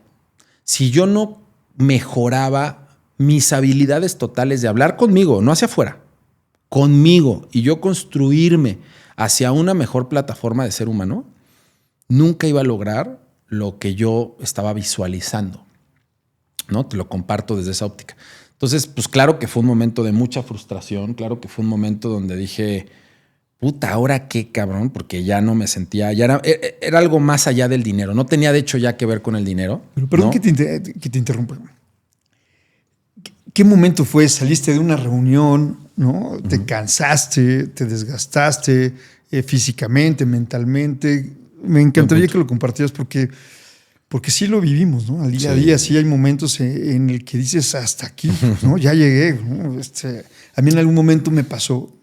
si yo no mejoraba mis habilidades totales de hablar conmigo, no hacia afuera, conmigo, y yo construirme hacia una mejor plataforma de ser humano, nunca iba a lograr lo que yo estaba visualizando, ¿no? Te lo comparto desde esa óptica. Entonces, pues claro que fue un momento de mucha frustración, claro que fue un momento donde dije, puta, ¿ahora qué, cabrón? Porque ya no me sentía, ya era algo más allá del dinero. No tenía, de hecho, ya que ver con el dinero. Pero perdón, ¿no? que te interrumpa. ¿Qué momento fue? Saliste de una reunión, ¿no? Uh-huh. Te cansaste, te desgastaste físicamente, mentalmente. Me encantaría que lo compartieras porque sí lo vivimos, ¿no? Al día a día sí hay momentos en el que dices hasta aquí, ¿no? Ya llegué, ¿no? A mí en algún momento me pasó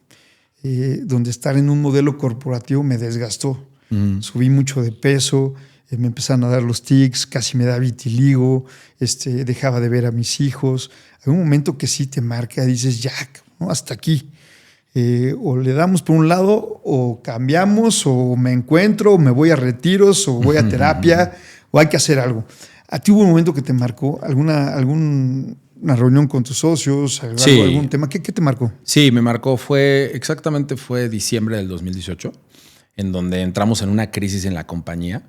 donde estar en un modelo corporativo me desgastó. Subí mucho de peso, me empezaron a dar los tics, casi me da vitiligo, dejaba de ver a mis hijos. Hay un momento que sí te marca, dices ya, ¿no? Hasta aquí. O le damos por un lado, o cambiamos, o me encuentro, o me voy a retiros, o voy a terapia, o hay que hacer algo. ¿A ti hubo un momento que te marcó alguna reunión con tus socios, Sí. algún tema? ¿Qué te marcó? Sí, me marcó. Fue diciembre del 2018, en donde entramos en una crisis en la compañía,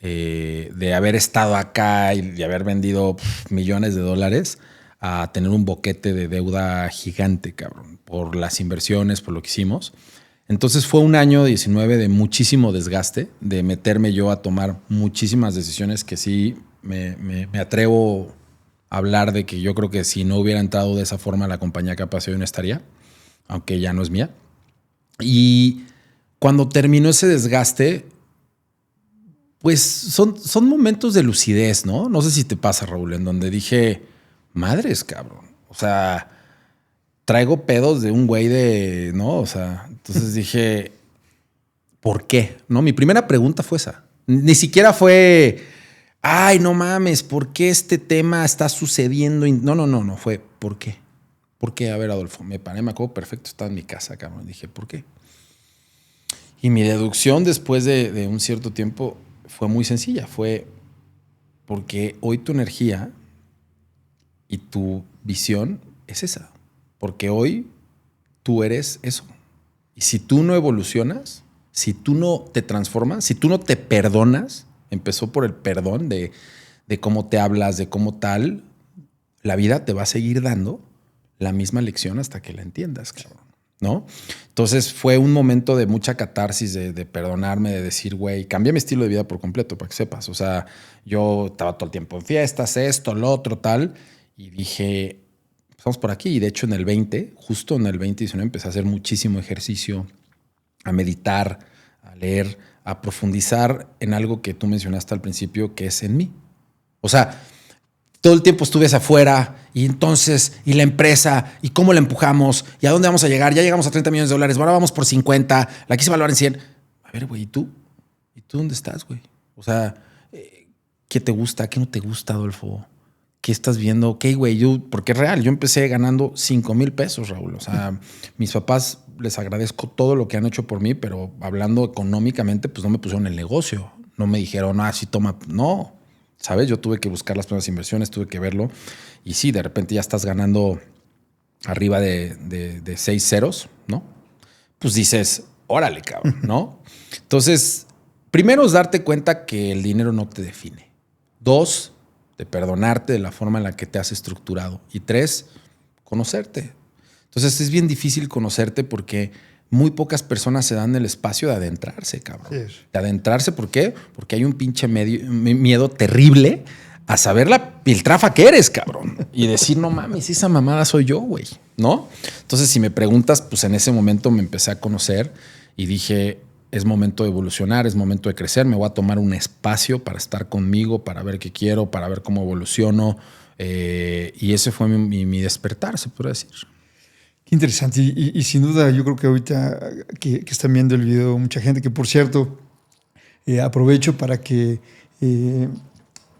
de haber estado acá y de haber vendido millones de dólares a tener un boquete de deuda gigante, cabrón, por las inversiones, por lo que hicimos. Entonces fue un año 19 de muchísimo desgaste, de meterme yo a tomar muchísimas decisiones que sí me atrevo a hablar de que yo creo que si no hubiera entrado de esa forma la compañía capaz hoy no estaría, aunque ya no es mía. Y cuando terminó ese desgaste, pues son momentos de lucidez, ¿no? No sé si te pasa, Raúl, en donde dije, madres, cabrón. O sea, traigo pedos de un güey de, ¿no? O sea, entonces dije, ¿por qué? No, mi primera pregunta fue esa. Ni siquiera fue, ay, no mames, ¿por qué este tema está sucediendo? No, fue, ¿por qué? ¿Por qué? A ver, Adolfo, me paré, me acuerdo perfecto, estaba en mi casa, cabrón. Dije, ¿por qué? Y mi deducción después de un cierto tiempo fue muy sencilla. Fue porque hoy tu energía y tu visión es esa. Porque hoy tú eres eso. Y si tú no evolucionas, si tú no te transformas, si tú no te perdonas, empezó por el perdón de cómo te hablas, de cómo tal, la vida te va a seguir dando la misma lección hasta que la entiendas, cabrón, ¿no? Entonces fue un momento de mucha catarsis, de perdonarme, de decir, güey, cambié mi estilo de vida por completo, para que sepas. O sea, yo estaba todo el tiempo en fiestas, esto, lo otro, tal, y dije, vamos por aquí. Y de hecho en el 20, justo en el 2019, empecé a hacer muchísimo ejercicio, a meditar, a leer, a profundizar en algo que tú mencionaste al principio, que es en mí. O sea, todo el tiempo estuve hacia afuera y entonces, y la empresa, y cómo la empujamos, y a dónde vamos a llegar. Ya llegamos a 30 millones de dólares, ahora vamos por 50, la quise valorar en 100. A ver, güey, ¿y tú? ¿Y tú dónde estás, güey? O sea, ¿qué te gusta? ¿Qué no te gusta, Adolfo? ¿Qué estás viendo? Ok, güey, porque es real. Yo empecé ganando 5,000 pesos, Raúl. O sea, mis papás les agradezco todo lo que han hecho por mí, pero hablando económicamente, pues no me pusieron el negocio. No me dijeron, sí, toma. No, ¿sabes? Yo tuve que buscar las primeras inversiones, tuve que verlo. Y sí, de repente ya estás ganando arriba de 6 ceros, ¿no? Pues dices, órale, cabrón, ¿no? Entonces, primero es darte cuenta que el dinero no te define. 2, de perdonarte de la forma en la que te has estructurado. Y 3, conocerte. Entonces es bien difícil conocerte porque muy pocas personas se dan el espacio de adentrarse, cabrón. Sí. De adentrarse, ¿por qué? Porque hay un pinche miedo terrible a saber la piltrafa que eres, cabrón. Y decir, no mames, esa mamada soy yo, güey, ¿no? Entonces, si me preguntas, pues en ese momento me empecé a conocer y dije, es momento de evolucionar, es momento de crecer, me voy a tomar un espacio para estar conmigo, para ver qué quiero, para ver cómo evoluciono. Y ese fue mi despertar, se puede decir. Qué interesante. Y sin duda, yo creo que ahorita que están viendo el video, mucha gente, que por cierto, aprovecho para que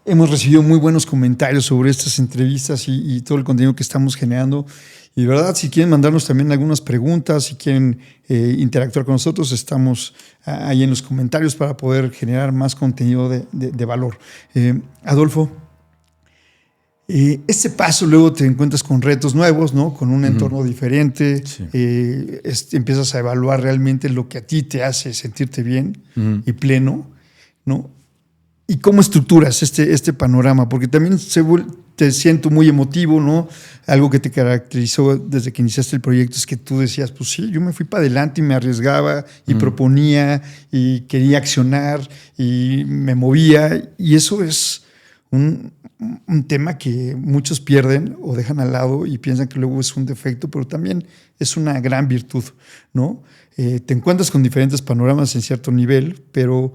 hemos recibido muy buenos comentarios sobre estas entrevistas y todo el contenido que estamos generando. Y de verdad, si quieren mandarnos también algunas preguntas, si quieren interactuar con nosotros, estamos ahí en los comentarios para poder generar más contenido de valor. Adolfo, este paso luego te encuentras con retos nuevos, ¿no? Con un entorno diferente. Sí. Empiezas a evaluar realmente lo que a ti te hace sentirte bien y pleno, ¿no? ¿Y cómo estructuras este panorama? Porque también te siento muy emotivo, ¿no? Algo que te caracterizó desde que iniciaste el proyecto es que tú decías, pues sí, yo me fui para adelante y me arriesgaba y proponía y quería accionar y me movía. Y eso es un tema que muchos pierden o dejan al lado y piensan que luego es un defecto, pero también es una gran virtud, ¿no? Te encuentras con diferentes panoramas en cierto nivel, pero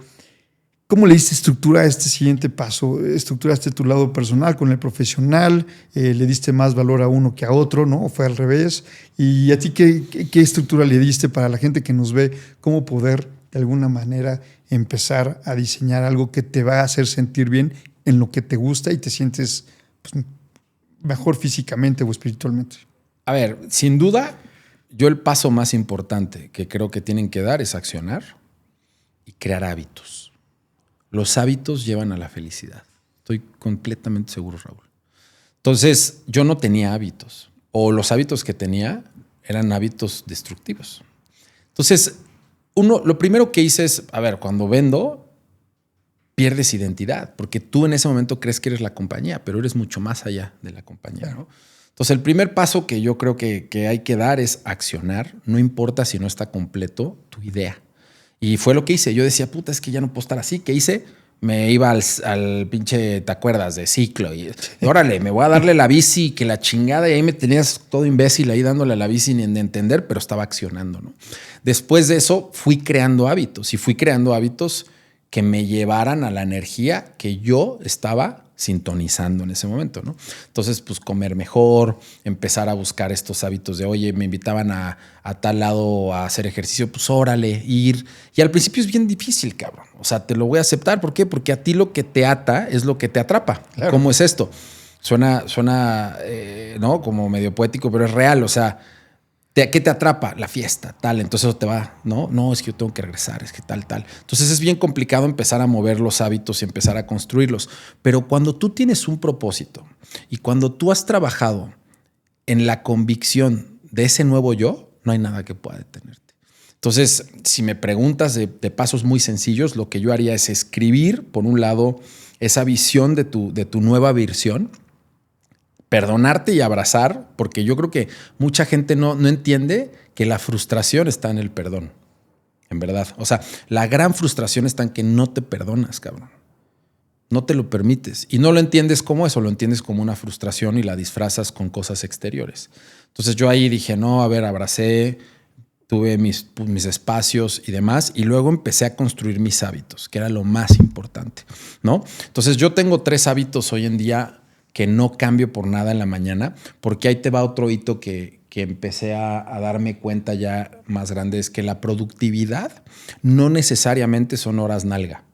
¿cómo le diste estructura a este siguiente paso? ¿Estructuraste tu lado personal con el profesional? ¿Le diste más valor a uno que a otro? ¿No? ¿O fue al revés? ¿Y a ti qué estructura le diste para la gente que nos ve? ¿Cómo poder, de alguna manera, empezar a diseñar algo que te va a hacer sentir bien en lo que te gusta y te sientes pues, mejor físicamente o espiritualmente? A ver, sin duda, yo el paso más importante que creo que tienen que dar es accionar y crear hábitos. Los hábitos llevan a la felicidad. Estoy completamente seguro, Raúl. Entonces, yo no tenía hábitos. O los hábitos que tenía eran hábitos destructivos. Entonces, lo primero que hice es, a ver, cuando vendo, pierdes identidad. Porque tú en ese momento crees que eres la compañía, pero eres mucho más allá de la compañía, ¿no? Entonces, el primer paso que yo creo que hay que dar es accionar. No importa si no está completo tu idea. Y fue lo que hice. Yo decía, puta, es que ya no puedo estar así. ¿Qué hice? Me iba al pinche, ¿te acuerdas? De ciclo. Y órale, me voy a darle la bici, que la chingada. Y ahí me tenías todo imbécil ahí dándole a la bici ni de entender, pero estaba accionando, ¿no? Después de eso fui creando hábitos. Y fui creando hábitos que me llevaran a la energía que yo estaba sintonizando en ese momento, ¿no? Entonces, pues comer mejor, empezar a buscar estos hábitos de, oye, me invitaban a tal lado a hacer ejercicio, pues órale, ir. Y al principio es bien difícil, cabrón. O sea, te lo voy a aceptar. ¿Por qué? Porque a ti lo que te ata es lo que te atrapa. Claro. ¿Cómo es esto? Suena ¿no? Como medio poético, pero es real. O sea, ¿qué te atrapa? La fiesta, tal. Entonces eso te va, ¿no? No, es que yo tengo que regresar, es que tal. Entonces es bien complicado empezar a mover los hábitos y empezar a construirlos. Pero cuando tú tienes un propósito y cuando tú has trabajado en la convicción de ese nuevo yo, no hay nada que pueda detenerte. Entonces, si me preguntas de pasos muy sencillos, lo que yo haría es escribir, por un lado, esa visión de tu nueva versión, perdonarte y abrazar, porque yo creo que mucha gente no entiende que la frustración está en el perdón, en verdad. O sea, la gran frustración está en que no te perdonas, cabrón. No te lo permites. Y no lo entiendes como eso, lo entiendes como una frustración y la disfrazas con cosas exteriores. Entonces yo ahí dije, no, a ver, abracé, tuve mis espacios y demás, y luego empecé a construir mis hábitos, que era lo más importante, ¿no? Entonces yo tengo 3 hábitos hoy en día que no cambio por nada en la mañana, porque ahí te va otro hito que empecé a darme cuenta ya más grande, es que la productividad no necesariamente son horas nalga.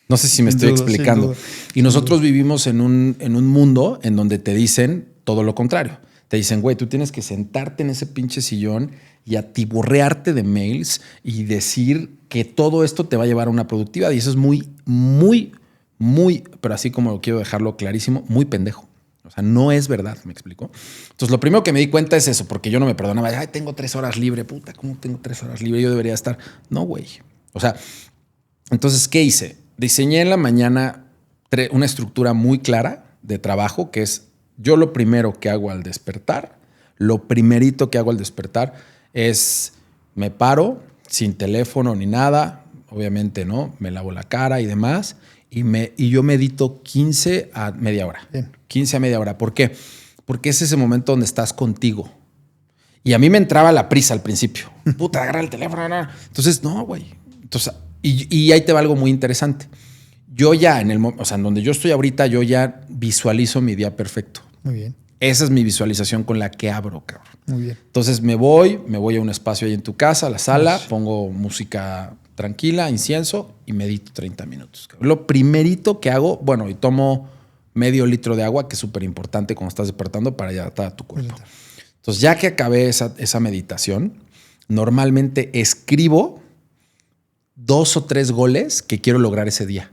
No sé si me estoy explicando. Y nosotros vivimos en un mundo en donde te dicen todo lo contrario. Te dicen, güey, tú tienes que sentarte en ese pinche sillón y atiborrearte de mails y decir que todo esto te va a llevar a una productividad. Y eso es muy, pero así como quiero dejarlo clarísimo, muy pendejo. O sea, no es verdad, ¿me explico? Entonces, lo primero que me di cuenta es eso, porque yo no me perdonaba. Ay, tengo 3 horas libre, puta, ¿cómo tengo 3 horas libre? Yo debería estar. No, güey. O sea, entonces, ¿qué hice? Diseñé en la mañana una estructura muy clara de trabajo, que es yo lo primero que hago al despertar, lo primerito que hago al despertar es me paro sin teléfono ni nada, obviamente, ¿no? Me lavo la cara y demás. Y yo medito 15 a media hora. Bien. 15 a media hora. ¿Por qué? Porque es ese momento donde estás contigo. Y a mí me entraba la prisa al principio. Puta, agarra el teléfono. No. Entonces, no, güey. Entonces, y ahí te va algo muy interesante. Yo ya, o sea, en donde yo estoy ahorita, yo ya visualizo mi día perfecto. Muy bien. Esa es mi visualización con la que abro, cabrón. Muy bien. Entonces me voy a un espacio ahí en tu casa, a la sala, pongo música tranquila, incienso y medito 30 minutos. Cabrón. Lo primerito que hago, bueno, y tomo medio litro de agua, que es súper importante cuando estás despertando para hidratar a tu cuerpo. Entonces, ya que acabé esa meditación, normalmente escribo 2 o 3 goles que quiero lograr ese día.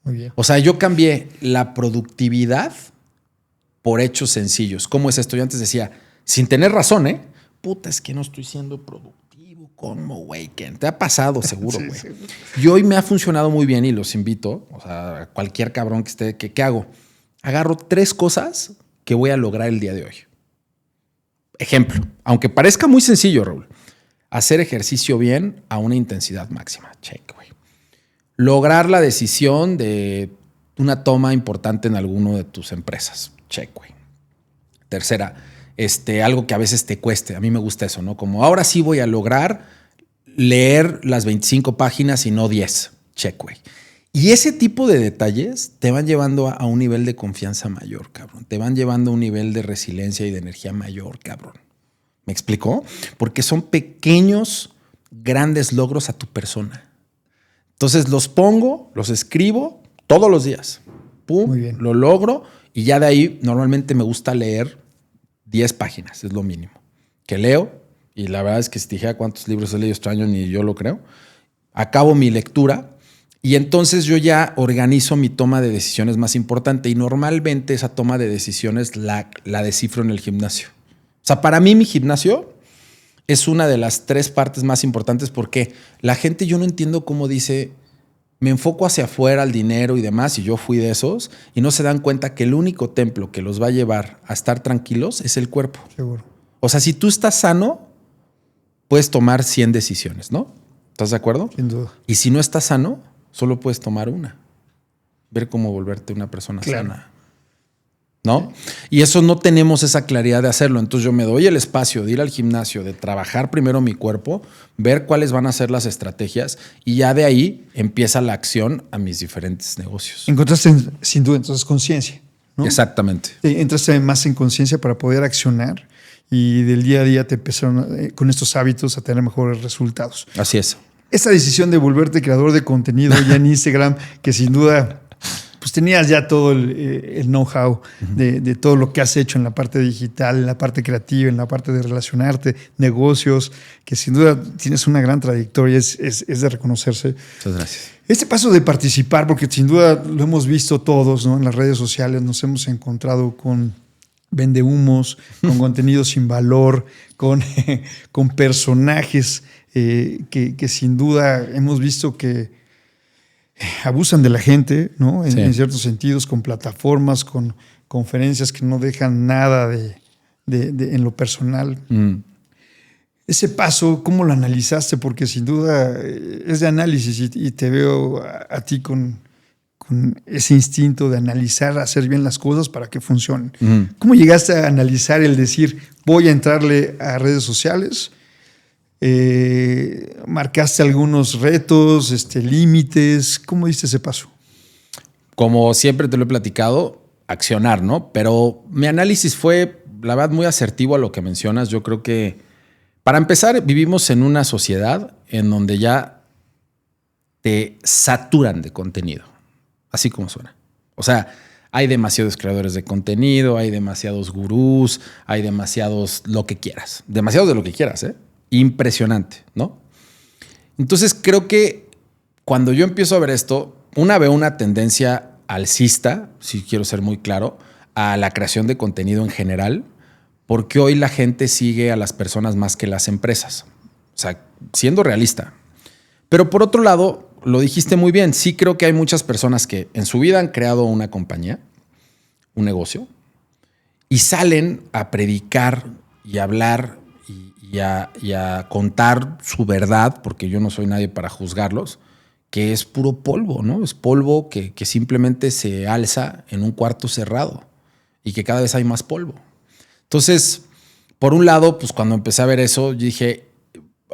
Muy bien. O sea, yo cambié la productividad por hechos sencillos. ¿Cómo es esto? Yo antes decía, sin tener razón, puta, es que no estoy siendo productivo. ¿Cómo, güey? ¿Qué te ha pasado? Seguro, güey. Sí. Y hoy me ha funcionado muy bien y los invito, o sea, a cualquier cabrón que esté, ¿qué hago? Agarro 3 cosas que voy a lograr el día de hoy. Ejemplo, aunque parezca muy sencillo, Raúl, hacer ejercicio bien a una intensidad máxima. Check, güey. Lograr la decisión de una toma importante en alguna de tus empresas. Check, güey. Tercera, algo que a veces te cueste. A mí me gusta eso, ¿no? Como ahora sí voy a lograr leer las 25 páginas y no 10. Check, güey. Y ese tipo de detalles te van llevando a un nivel de confianza mayor, cabrón. Te van llevando a un nivel de resiliencia y de energía mayor, cabrón. ¿Me explicó? Porque son pequeños, grandes logros a tu persona. Entonces los pongo, los escribo todos los días. Pum, muy bien. Lo logro y ya de ahí normalmente me gusta leer 10 páginas, es lo mínimo. Que leo, y la verdad es que si te dijera cuántos libros he leído este año, ni yo lo creo. Acabo mi lectura Y entonces yo ya organizo mi toma de decisiones más importante y normalmente esa toma de decisiones la descifro en el gimnasio. O sea, para mí mi gimnasio es una de las 3 partes más importantes porque la gente, yo no entiendo cómo dice, me enfoco hacia afuera al dinero y demás, y yo fui de esos, y no se dan cuenta que el único templo que los va a llevar a estar tranquilos es el cuerpo. Seguro. O sea, si tú estás sano, puedes tomar 100 decisiones, ¿no? ¿Estás de acuerdo? Sin duda. Y si no estás sano, solo puedes tomar una. Ver cómo volverte una persona Claro. sana. ¿No? Y eso no tenemos esa claridad de hacerlo. Entonces yo me doy el espacio de ir al gimnasio, de trabajar primero mi cuerpo, ver cuáles van a ser las estrategias y ya de ahí empieza la acción a mis diferentes negocios. Encontraste, sin duda, entonces conciencia, ¿no? Exactamente. Entraste más en conciencia para poder accionar y del día a día te empezaron con estos hábitos a tener mejores resultados. Así es. Esta decisión de volverte creador de contenido ya en Instagram, que sin duda pues tenías ya todo el know-how de todo lo que has hecho en la parte digital, en la parte creativa, en la parte de relacionarte, negocios, que sin duda tienes una gran trayectoria, es de reconocerse. Muchas gracias. Este paso de participar, porque sin duda lo hemos visto todos, ¿no? En las redes sociales nos hemos encontrado con vendehumos, con contenido sin valor, con personajes que sin duda hemos visto que abusan de la gente, ¿no? En ciertos sentidos, con plataformas, con conferencias que no dejan nada en lo personal. Ese paso, ¿cómo lo analizaste? Porque sin duda es de análisis y te veo a ti con ese instinto de analizar, hacer bien las cosas para que funcionen. ¿Cómo llegaste a analizar el decir, voy a entrarle a redes sociales? ¿Marcaste algunos retos, límites? ¿Cómo diste ese paso? Como siempre te lo he platicado, accionar, ¿no? Pero mi análisis fue, la verdad, muy asertivo a lo que mencionas. Yo creo que, para empezar, vivimos en una sociedad en donde ya te saturan de contenido, así como suena. O sea, hay demasiados creadores de contenido, hay demasiados gurús, hay demasiados lo que quieras. Demasiados de lo que quieras, ¿eh? Impresionante, ¿no? Entonces creo que cuando yo empiezo a ver esto, veo una tendencia alcista, si quiero ser muy claro, a la creación de contenido en general, porque hoy la gente sigue a las personas más que las empresas. O sea, siendo realista. Pero por otro lado, lo dijiste muy bien, sí creo que hay muchas personas que en su vida han creado una compañía, un negocio, y salen a predicar y a hablar y a contar su verdad, porque yo no soy nadie para juzgarlos, que es puro polvo, ¿no? Es polvo que simplemente se alza en un cuarto cerrado y que cada vez hay más polvo. Entonces, por un lado, pues cuando empecé a ver eso, yo dije,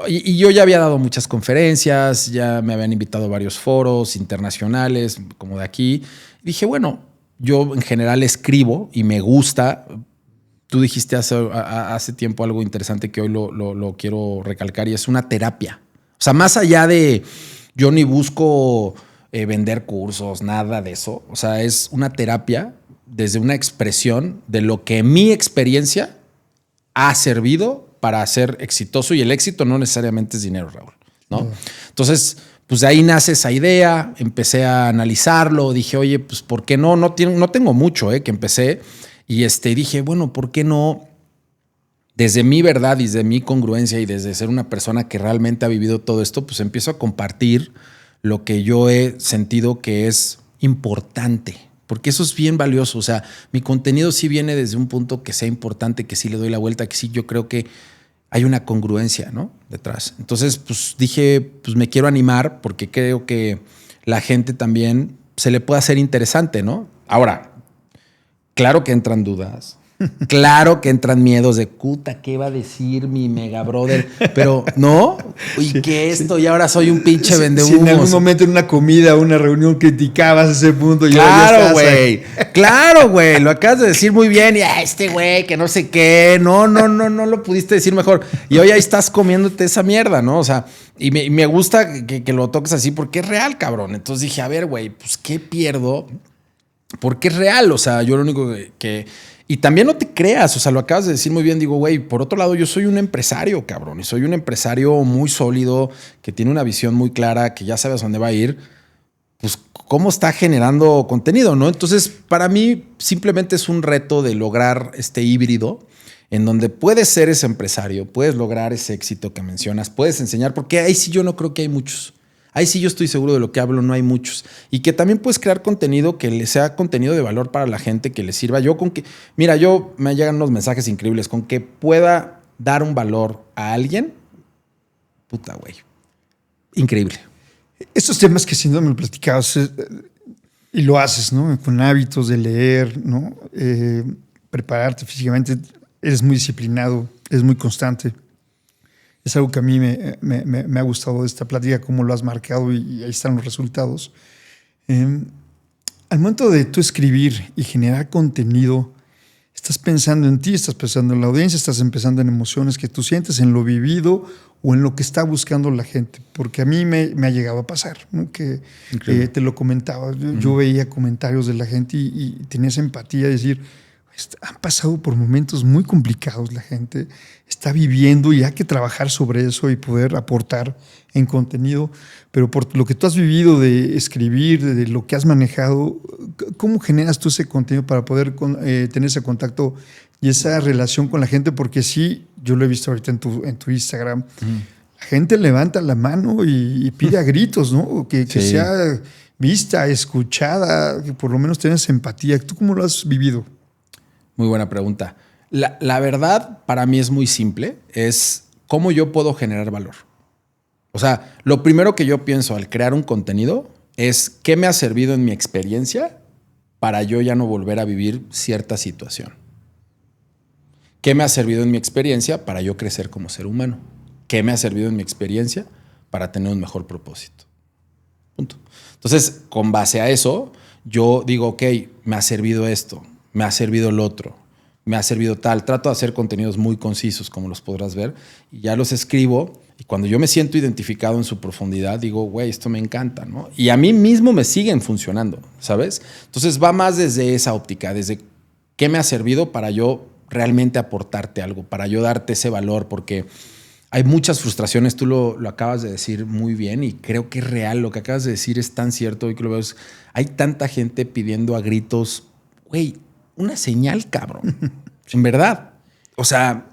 y yo ya había dado muchas conferencias, ya me habían invitado a varios foros internacionales, como de aquí. Y dije, bueno, yo en general escribo y me gusta. Tú dijiste hace tiempo algo interesante que hoy lo quiero recalcar y es una terapia. O sea, más allá de yo ni busco vender cursos, nada de eso. O sea, es una terapia desde una expresión de lo que mi experiencia ha servido para ser exitoso y el éxito no necesariamente es dinero, Raúl, ¿no? Entonces, pues de ahí nace esa idea, empecé a analizarlo, dije, oye, pues ¿por qué no? No tengo mucho, que empecé. Y dije, bueno, ¿por qué no? Desde mi verdad y desde mi congruencia y desde ser una persona que realmente ha vivido todo esto, pues empiezo a compartir lo que yo he sentido que es importante, porque eso es bien valioso. O sea, mi contenido sí viene desde un punto que sea importante, que sí le doy la vuelta, que sí yo creo que hay una congruencia, ¿no? Detrás. Entonces, pues dije, pues me quiero animar porque creo que la gente también se le puede hacer interesante, ¿no? Ahora, claro que entran dudas, claro que entran miedos de puta, ¿qué va a decir mi mega brother? Pero no, ¿y qué esto? Y ahora soy un pinche vendehumos. Si en algún momento en una comida o una reunión criticabas ese punto, claro, güey. Claro, güey. Lo acabas de decir muy bien. Y este güey, que no sé qué. No lo pudiste decir mejor. Y hoy ahí estás comiéndote esa mierda, ¿no? O sea, y me gusta que lo toques así porque es real, cabrón. Entonces dije, a ver, güey, pues ¿qué pierdo? Porque es real. O sea, yo lo único que y también no te creas, o sea, lo acabas de decir muy bien. Digo, güey, por otro lado, yo soy un empresario, cabrón, y soy un empresario muy sólido, que tiene una visión muy clara, que ya sabes dónde va a ir. pues, cómo está generando contenido, ¿no? Entonces, para mí, simplemente es un reto de lograr este híbrido en donde puedes ser ese empresario, puedes lograr ese éxito que mencionas, puedes enseñar, porque ahí sí yo no creo que hay muchos. Ahí sí yo estoy seguro de lo que hablo, no hay muchos. Y que también puedes crear contenido que le sea contenido de valor para la gente, que le sirva. Mira, me llegan unos mensajes increíbles, con que pueda dar un valor a alguien, puta, güey. Increíble. Estos temas que sin duda me platicabas y lo haces, ¿no? Con hábitos de leer, ¿no? Prepararte físicamente, eres muy disciplinado, eres muy constante. Es algo que a mí me ha gustado de esta plática, cómo lo has marcado y ahí están los resultados. Al momento de tú escribir y generar contenido, estás pensando en ti, estás pensando en la audiencia, estás pensando en emociones que tú sientes, en lo vivido o en lo que está buscando la gente. Porque a mí me ha llegado a pasar, ¿no? Que te lo comentaba. Yo veía comentarios de la gente y tenía esa empatía de decir, han pasado por momentos muy complicados la gente, está viviendo y hay que trabajar sobre eso y poder aportar en contenido, pero por lo que tú has vivido de escribir, de lo que has manejado, ¿cómo generas tú ese contenido para poder tener ese contacto y esa relación con la gente? Porque sí, yo lo he visto ahorita en tu Instagram, la gente levanta la mano y pide a gritos, ¿no? Que sea vista, escuchada, que por lo menos tengas empatía. ¿Tú cómo lo has vivido? Muy buena pregunta. La verdad para mí es muy simple, es cómo yo puedo generar valor. O sea, lo primero que yo pienso al crear un contenido es qué me ha servido en mi experiencia para yo ya no volver a vivir cierta situación. ¿Qué me ha servido en mi experiencia para yo crecer como ser humano? ¿Qué me ha servido en mi experiencia para tener un mejor propósito? Punto. Entonces, con base a eso, yo digo, ok, me ha servido esto, me ha servido el otro, me ha servido tal. Trato de hacer contenidos muy concisos, como los podrás ver, y ya los escribo. Y cuando yo me siento identificado en su profundidad, digo, güey, esto me encanta, ¿no? Y a mí mismo me siguen funcionando, ¿sabes? Entonces va más desde esa óptica, desde qué me ha servido para yo realmente aportarte algo, para yo darte ese valor, porque hay muchas frustraciones, tú lo acabas de decir muy bien y creo que es real, lo que acabas de decir es tan cierto, hoy que lo veo, hay tanta gente pidiendo a gritos, güey, una señal, cabrón, en verdad. O sea,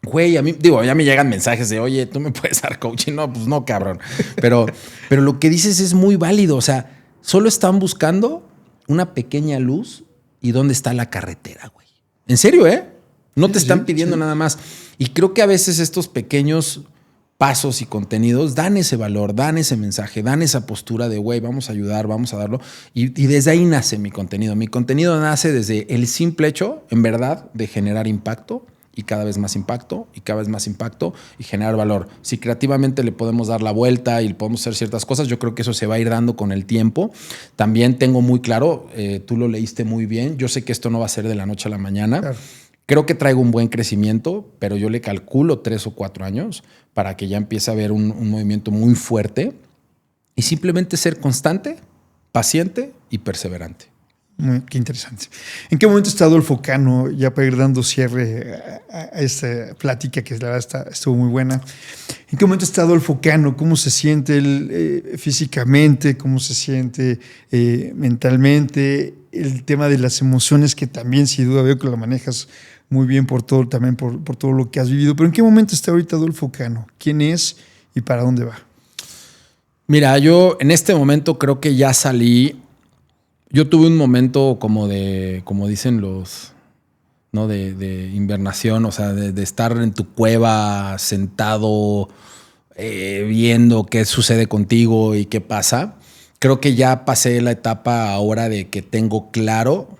güey, a mí, digo, ya me llegan mensajes de, oye, ¿tú me puedes dar coaching? No, pues no, cabrón. Pero lo que dices es muy válido, o sea, solo están buscando una pequeña luz y dónde está la carretera, güey. En serio, ¿eh? No te están pidiendo nada más. Y creo que a veces estos pequeños pasos y contenidos dan ese valor, dan ese mensaje, dan esa postura de, güey, vamos a ayudar, vamos a darlo. Y desde ahí nace mi contenido. Mi contenido nace desde el simple hecho, en verdad, de generar impacto y cada vez más impacto y cada vez más impacto y generar valor. Si creativamente le podemos dar la vuelta y le podemos hacer ciertas cosas, yo creo que eso se va a ir dando con el tiempo. También tengo muy claro, tú lo leíste muy bien, yo sé que esto no va a ser de la noche a la mañana. Claro. Creo que traigo un buen crecimiento, pero yo le calculo 3 o 4 años para que ya empiece a haber un movimiento muy fuerte y simplemente ser constante, paciente y perseverante. Qué interesante. ¿En qué momento está Adolfo Cano, ya para ir dando cierre a esta plática que la verdad estuvo muy buena? ¿En qué momento está Adolfo Cano? ¿Cómo se siente él físicamente? ¿Cómo se siente mentalmente? El tema de las emociones, que también sin duda veo que lo manejas muy bien por todo, también por todo lo que has vivido. Pero ¿en qué momento está ahorita Adolfo Cano? ¿Quién es y para dónde va? Mira, yo en este momento creo que ya salí. Yo tuve un momento como dicen los, ¿no? De invernación, o sea, de estar en tu cueva sentado, viendo qué sucede contigo y qué pasa. Creo que ya pasé la etapa ahora de que tengo claro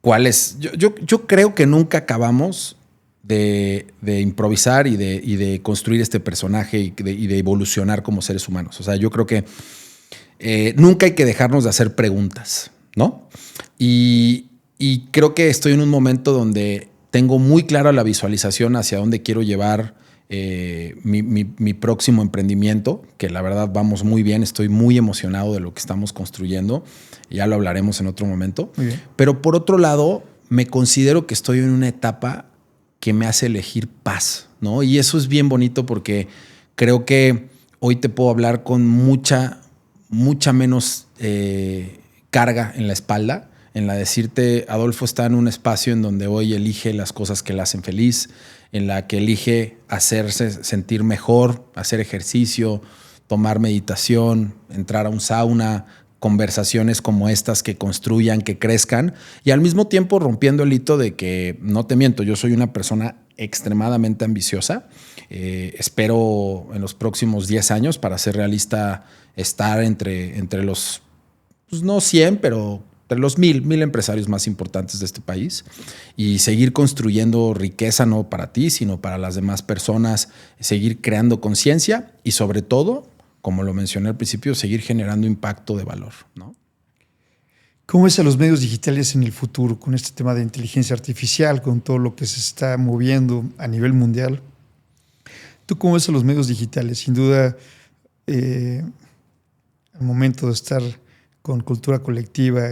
cuál es. Yo creo que nunca acabamos de improvisar y de construir este personaje y de evolucionar como seres humanos. O sea, yo creo que nunca hay que dejarnos de hacer preguntas, ¿no? Y creo que estoy en un momento donde tengo muy clara la visualización hacia dónde quiero llevar mi próximo emprendimiento, que la verdad vamos muy bien, estoy muy emocionado de lo que estamos construyendo, ya lo hablaremos en otro momento. Pero por otro lado, me considero que estoy en una etapa que me hace elegir paz, ¿no? Y eso es bien bonito porque creo que hoy te puedo hablar con mucha mucha menos carga en la espalda, en la decirte, Adolfo está en un espacio en donde hoy elige las cosas que le hacen feliz, en la que elige hacerse sentir mejor, hacer ejercicio, tomar meditación, entrar a un sauna, conversaciones como estas que construyan, que crezcan, y al mismo tiempo rompiendo el hito de que, no te miento, yo soy una persona extremadamente ambiciosa. Espero en los próximos 10 años, para ser realista, estar entre los, pues no 100, pero entre los 1000 empresarios más importantes de este país, y seguir construyendo riqueza, no para ti, sino para las demás personas, seguir creando conciencia y sobre todo, como lo mencioné al principio, seguir generando impacto de valor, ¿no? ¿Cómo ves a los medios digitales en el futuro con este tema de inteligencia artificial, con todo lo que se está moviendo a nivel mundial? ¿Tú cómo ves a los medios digitales? Sin duda, al momento de estar con cultura colectiva,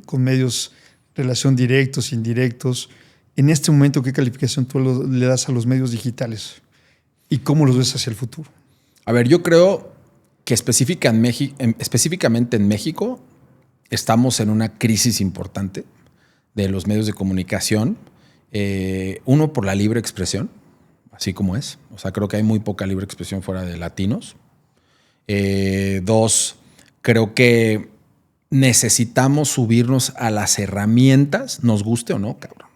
con medios de relación directos, indirectos, en este momento, ¿qué calificación tú le das a los medios digitales? ¿Y cómo los ves hacia el futuro? A ver, yo creo que específicamente en México estamos en una crisis importante de los medios de comunicación. Uno, por la libre expresión, así como es. O sea, creo que hay muy poca libre expresión fuera de latinos. Dos, creo que necesitamos subirnos a las herramientas, nos guste o no, cabrón.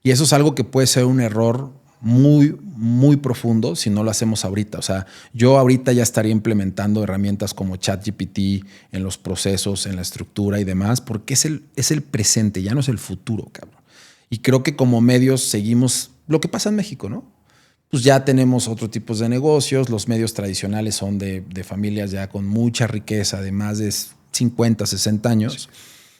Y eso es algo que puede ser un error muy, muy profundo si no lo hacemos ahorita. O sea, yo ahorita ya estaría implementando herramientas como ChatGPT en los procesos, en la estructura y demás, porque es el presente, ya no es el futuro, cabrón. Y creo que como medios seguimos lo que pasa en México, ¿no? Pues ya tenemos otros tipos de negocios, los medios tradicionales son de familias ya con mucha riqueza, de más de 50, 60 años,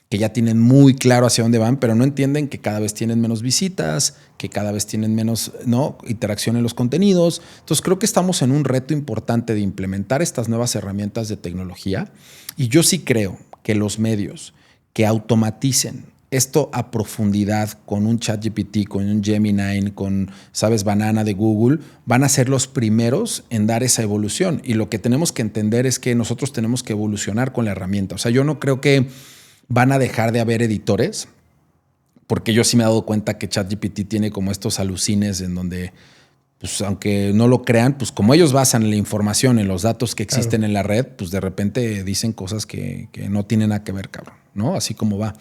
que ya tienen muy claro hacia dónde van, pero no entienden que cada vez tienen menos visitas, que cada vez tienen menos, ¿no?, interacción en los contenidos. Entonces creo que estamos en un reto importante de implementar estas nuevas herramientas de tecnología, y yo sí creo que los medios que automaticen esto a profundidad con un ChatGPT, con un Gemini, con, ¿sabes?, Banana de Google, van a ser los primeros en dar esa evolución. Y lo que tenemos que entender es que nosotros tenemos que evolucionar con la herramienta. O sea, yo no creo que van a dejar de haber editores, porque yo sí me he dado cuenta que ChatGPT tiene como estos alucines en donde, pues aunque no lo crean, pues como ellos basan la información en los datos que existen en la red, pues de repente dicen cosas que no tienen nada que ver, cabrón, ¿no? Así como va.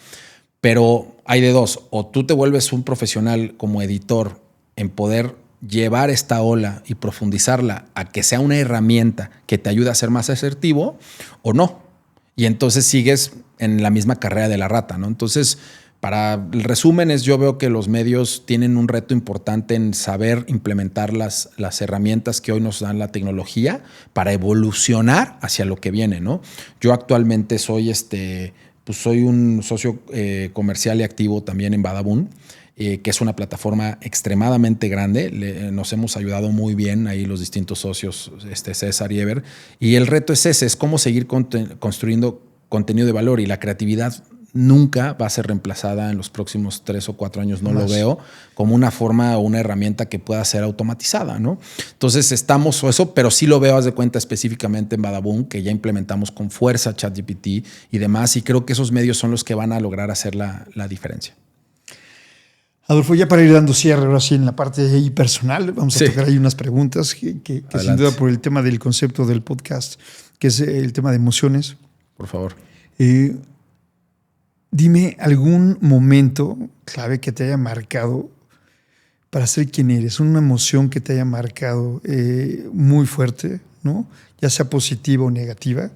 Pero hay de dos: o tú te vuelves un profesional como editor en poder llevar esta ola y profundizarla a que sea una herramienta que te ayude a ser más asertivo, o no. Y entonces sigues en la misma carrera de la rata, ¿no? Entonces, para el resumen yo veo que los medios tienen un reto importante en saber implementar las herramientas que hoy nos dan la tecnología para evolucionar hacia lo que viene, ¿no? Yo actualmente soy pues soy un socio comercial y activo también en Badabun, que es una plataforma extremadamente grande. Nos hemos ayudado muy bien ahí los distintos socios, César y Ever. Y el reto es ese, es cómo seguir construyendo contenido de valor, y la creatividad nunca va a ser reemplazada en los próximos 3 o 4 años. No lo veo como una forma o una herramienta que pueda ser automatizada, ¿no? Entonces estamos eso, pero sí lo veo, haz de cuenta, específicamente en Badabun, que ya implementamos con fuerza ChatGPT y demás, y creo que esos medios son los que van a lograr hacer la diferencia. Adolfo, ya para ir dando cierre ahora sí en la parte ahí personal, vamos a tocar ahí unas preguntas que sin duda, por el tema del concepto del podcast, que es el tema de emociones. Por favor. Dime algún momento clave que te haya marcado para ser quien eres, una emoción que te haya marcado muy fuerte, ¿no? Ya sea positiva o negativa,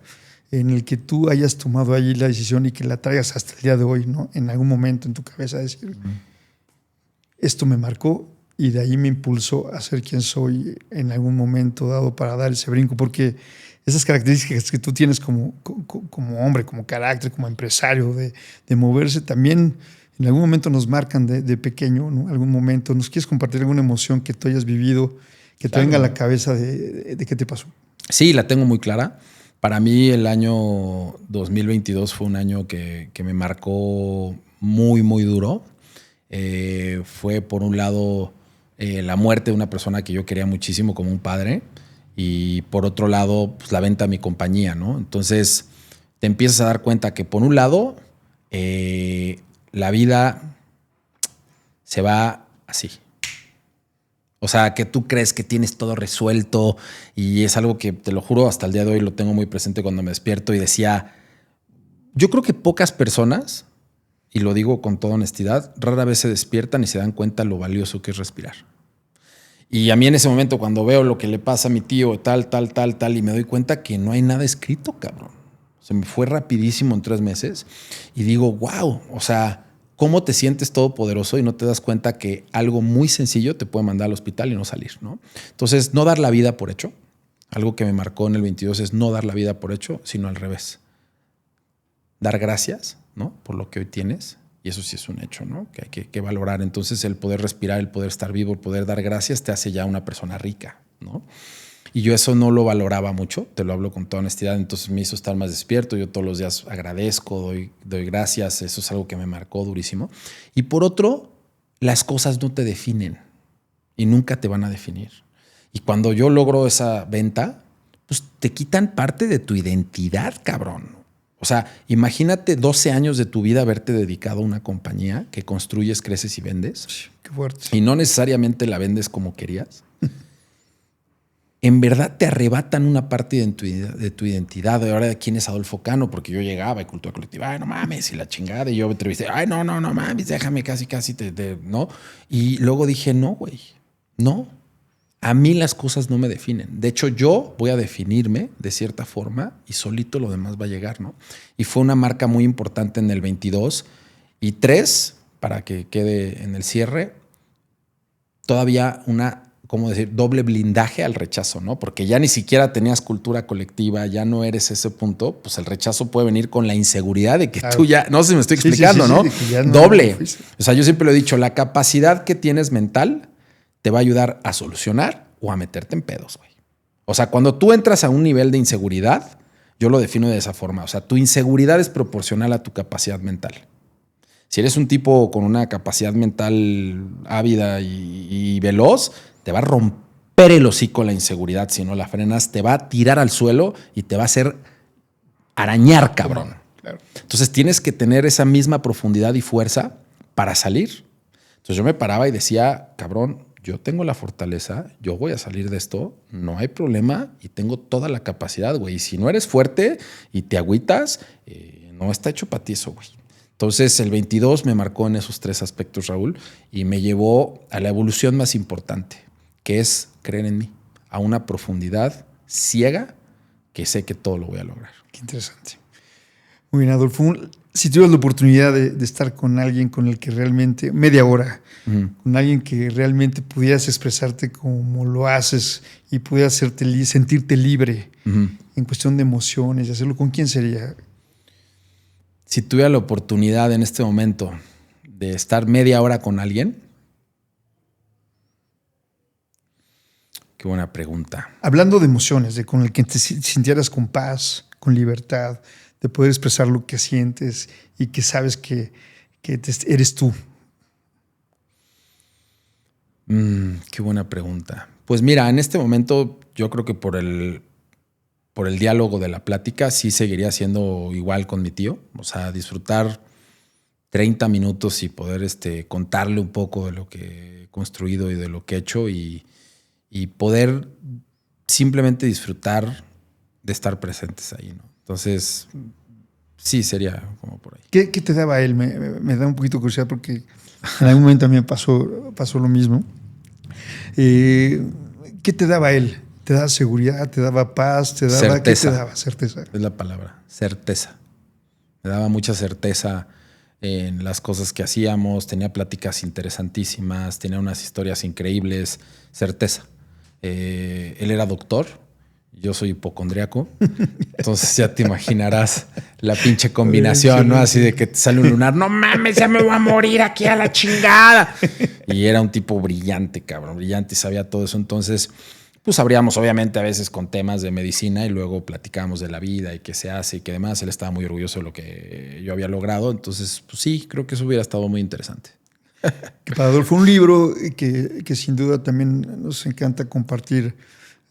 en el que tú hayas tomado allí la decisión y que la traigas hasta el día de hoy, ¿no? En algún momento en tu cabeza decir, esto me marcó y de ahí me impulsó a ser quien soy en algún momento dado para dar ese brinco, porque esas características que tú tienes como hombre, como carácter, como empresario, de moverse, también en algún momento nos marcan de pequeño, ¿no? Algún momento. ¿Nos quieres compartir alguna emoción que tú hayas vivido, que te venga a la cabeza de qué te pasó? Sí, la tengo muy clara. Para mí el año 2022 fue un año que me marcó muy, muy duro. Fue por un lado la muerte de una persona que yo quería muchísimo como un padre, y por otro lado, pues la venta de mi compañía, ¿no? Entonces te empiezas a dar cuenta que por un lado, la vida se va así. O sea, que tú crees que tienes todo resuelto y es algo que, te lo juro, hasta el día de hoy lo tengo muy presente cuando me despierto y decía, yo creo que pocas personas, y lo digo con toda honestidad, rara vez se despiertan y se dan cuenta lo valioso que es respirar. Y a mí en ese momento cuando veo lo que le pasa a mi tío, tal, y me doy cuenta que no hay nada escrito, cabrón. Se me fue rapidísimo en 3 meses y digo, wow, o sea, ¿cómo te sientes todopoderoso y no te das cuenta que algo muy sencillo te puede mandar al hospital y no salir, ¿no? Entonces, no dar la vida por hecho. Algo que me marcó en el 22 es no dar la vida por hecho, sino al revés. Dar gracias, ¿no? Por lo que hoy tienes. Y eso sí es un hecho, ¿no? Que hay que valorar. Entonces, el poder respirar, el poder estar vivo, el poder dar gracias te hace ya una persona rica, ¿no? Y yo eso no lo valoraba mucho, te lo hablo con toda honestidad, entonces me hizo estar más despierto. Yo todos los días agradezco, doy gracias, eso es algo que me marcó durísimo. Y por otro, las cosas no te definen y nunca te van a definir. Y cuando yo logro esa venta, pues te quitan parte de tu identidad, cabrón. O sea, imagínate 12 años de tu vida haberte dedicado a una compañía que construyes, creces y vendes. Qué fuerte. Y no necesariamente la vendes como querías. En verdad te arrebatan una parte de tu identidad. De ahora, ¿quién es Adolfo Cano? Porque yo llegaba y cultura colectiva, ay, no mames, y la chingada. Y yo me entrevisté, ay, no mames, déjame casi, ¿no? Y luego dije, no, güey, no. A mí las cosas no me definen. De hecho, yo voy a definirme de cierta forma y solito lo demás va a llegar, ¿no? Y fue una marca muy importante en el 22. Y 3, para que quede en el cierre, todavía una, ¿cómo decir? Doble blindaje al rechazo, ¿no? Porque ya ni siquiera tenías cultura colectiva, ya no eres ese punto, pues el rechazo puede venir con la inseguridad de que tú ya, no sé si me estoy explicando, ¿no? Doble. O sea, yo siempre lo he dicho, la capacidad que tienes mental te va a ayudar a solucionar o a meterte en pedos, güey. O sea, cuando tú entras a un nivel de inseguridad, yo lo defino de esa forma. O sea, tu inseguridad es proporcional a tu capacidad mental. Si eres un tipo con una capacidad mental ávida y veloz, te va a romper el hocico la inseguridad si no la frenas, te va a tirar al suelo y te va a hacer arañar, cabrón. Claro. Entonces tienes que tener esa misma profundidad y fuerza para salir. Entonces yo me paraba y decía, cabrón, yo tengo la fortaleza, yo voy a salir de esto, no hay problema y tengo toda la capacidad, güey. Y si no eres fuerte y te agüitas, no está hecho para ti eso, güey. Entonces el 22 me marcó en esos 3 aspectos, Raúl, y me llevó a la evolución más importante, que es creer en mí, a una profundidad ciega que sé que todo lo voy a lograr. Qué interesante. Muy bien, Adolfo. Si tuvieras la oportunidad de estar con alguien con el que realmente, media hora, con alguien que realmente pudieras expresarte como lo haces y pudieras sentirte libre en cuestión de emociones y hacerlo, ¿con quién sería? Si tuviera la oportunidad en este momento de estar media hora con alguien, qué buena pregunta. Hablando de emociones, de con el que te sintieras con paz, con libertad, de poder expresar lo que sientes y que sabes que eres tú. Qué buena pregunta. Pues mira, en este momento yo creo que por el diálogo de la plática sí seguiría siendo igual con mi tío. O sea, disfrutar 30 minutos y poder contarle un poco de lo que he construido y de lo que he hecho y poder simplemente disfrutar de estar presentes ahí, ¿no? Entonces, sí, sería como por ahí. ¿Qué te daba él? Me da un poquito de curiosidad porque en algún momento también pasó lo mismo. ¿Qué te daba él? ¿Te daba seguridad? ¿Te daba paz? Certeza. ¿Qué te daba? Certeza. Es la palabra, certeza. Me daba mucha certeza en las cosas que hacíamos, tenía pláticas interesantísimas, tenía unas historias increíbles, certeza. Él era doctor, yo soy hipocondriaco, entonces ya te imaginarás la pinche combinación, ¿no? Así de que te sale un lunar, no mames, ya me voy a morir aquí a la chingada. Y era un tipo brillante, cabrón, brillante y sabía todo eso. Entonces, pues abríamos obviamente a veces con temas de medicina y luego platicábamos de la vida y qué se hace y que demás. Él estaba muy orgulloso de lo que yo había logrado. Entonces, pues sí, creo que eso hubiera estado muy interesante. Que para Adolfo, un libro que sin duda también nos encanta compartir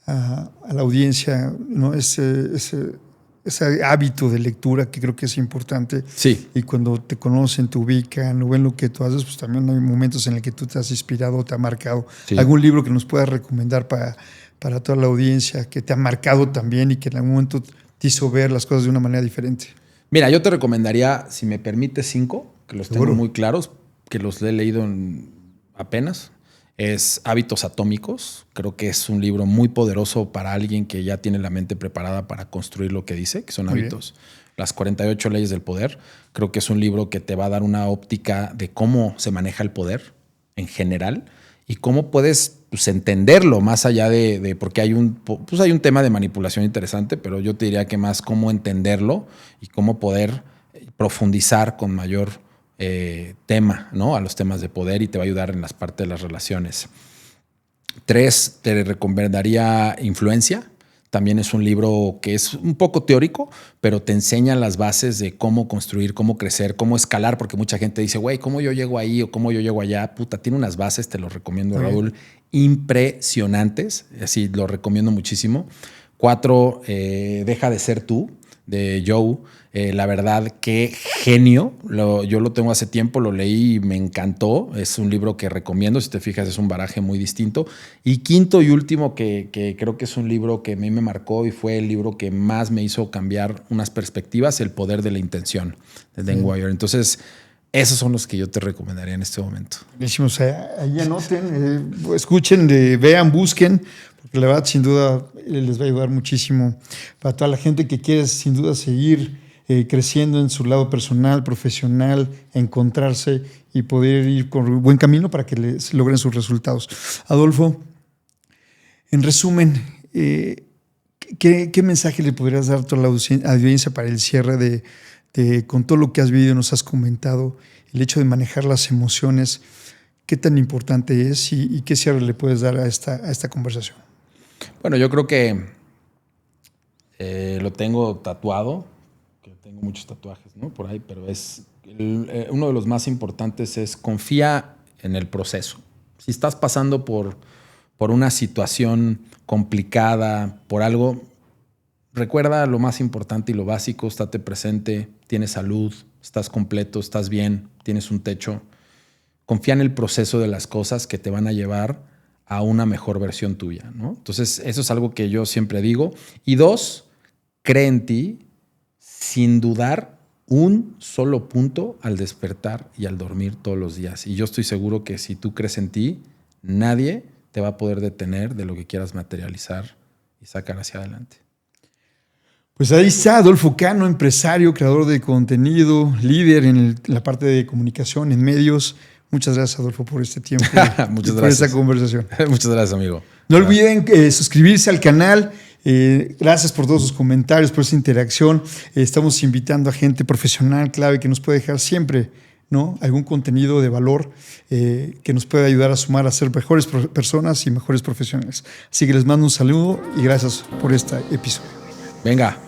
a la audiencia, ¿no? Ese hábito de lectura que creo que es importante. Sí. Y cuando te conocen, te ubican, o ven lo que tú haces, pues también hay momentos en los que tú te has inspirado, te ha marcado. Sí. ¿Algún libro que nos puedas recomendar para toda la audiencia que te ha marcado también y que en algún momento te hizo ver las cosas de una manera diferente? Mira, yo te recomendaría, si me permites, 5, que los tengo muy claros, que los he leído apenas. Es Hábitos Atómicos. Creo que es un libro muy poderoso para alguien que ya tiene la mente preparada para construir lo que dice, que son hábitos. Las 48 leyes del poder. Creo que es un libro que te va a dar una óptica de cómo se maneja el poder en general y cómo puedes entenderlo más allá de porque hay un tema de manipulación interesante, pero yo te diría que más cómo entenderlo y cómo poder profundizar con mayor tema, ¿no? A los temas de poder, y te va a ayudar en las partes de las relaciones. 3, te recomendaría Influencia. También es un libro que es un poco teórico, pero te enseña las bases de cómo construir, cómo crecer, cómo escalar, porque mucha gente dice, güey, ¿cómo yo llego ahí o cómo yo llego allá? Puta, tiene unas bases, te lo recomiendo, Raúl, impresionantes. Así, lo recomiendo muchísimo. 4, Deja de ser tú, de Joe. La verdad, qué genio. Yo lo tengo hace tiempo, lo leí y me encantó. Es un libro que recomiendo. Si te fijas, es un baraje muy distinto. Y 5 y último, que creo que es un libro que a mí me marcó y fue el libro que más me hizo cambiar unas perspectivas, El poder de la intención, de Dan Wire. Entonces, esos son los que yo te recomendaría en este momento. Buenísimo. O sea, ahí anoten, escuchen, vean, busquen, porque la verdad, sin duda, les va a ayudar muchísimo para toda la gente que quiere, sin duda, seguir creciendo en su lado personal, profesional, encontrarse y poder ir con buen camino para que les logren sus resultados. Adolfo, en resumen, ¿qué mensaje le podrías dar a toda la audiencia para el cierre con todo lo que has vivido, nos has comentado, el hecho de manejar las emociones? ¿Qué tan importante es y qué cierre le puedes dar a esta conversación? Bueno, yo creo que lo tengo tatuado. Tengo muchos tatuajes, ¿no? Por ahí, pero uno de los más importantes es confía en el proceso. Si estás pasando por una situación complicada, por algo, recuerda lo más importante y lo básico: estate presente, tienes salud, estás completo, estás bien, tienes un techo. Confía en el proceso de las cosas que te van a llevar a una mejor versión tuya, ¿no? Entonces, eso es algo que yo siempre digo. Y 2, cree en ti, sin dudar un solo punto al despertar y al dormir todos los días. Y yo estoy seguro que si tú crees en ti, nadie te va a poder detener de lo que quieras materializar y sacar hacia adelante. Pues ahí está Adolfo Cano, empresario, creador de contenido, líder en la parte de comunicación, en medios. Muchas gracias, Adolfo, por este tiempo. Muchas por gracias. esta conversación. Muchas gracias, amigo. No olviden suscribirse al canal. Gracias por todos sus comentarios, por esa interacción. Estamos invitando a gente profesional, clave, que nos puede dejar siempre, ¿no?, algún contenido de valor que nos pueda ayudar a sumar a ser mejores personas y mejores profesionales. Así que les mando un saludo y gracias por este episodio. Venga.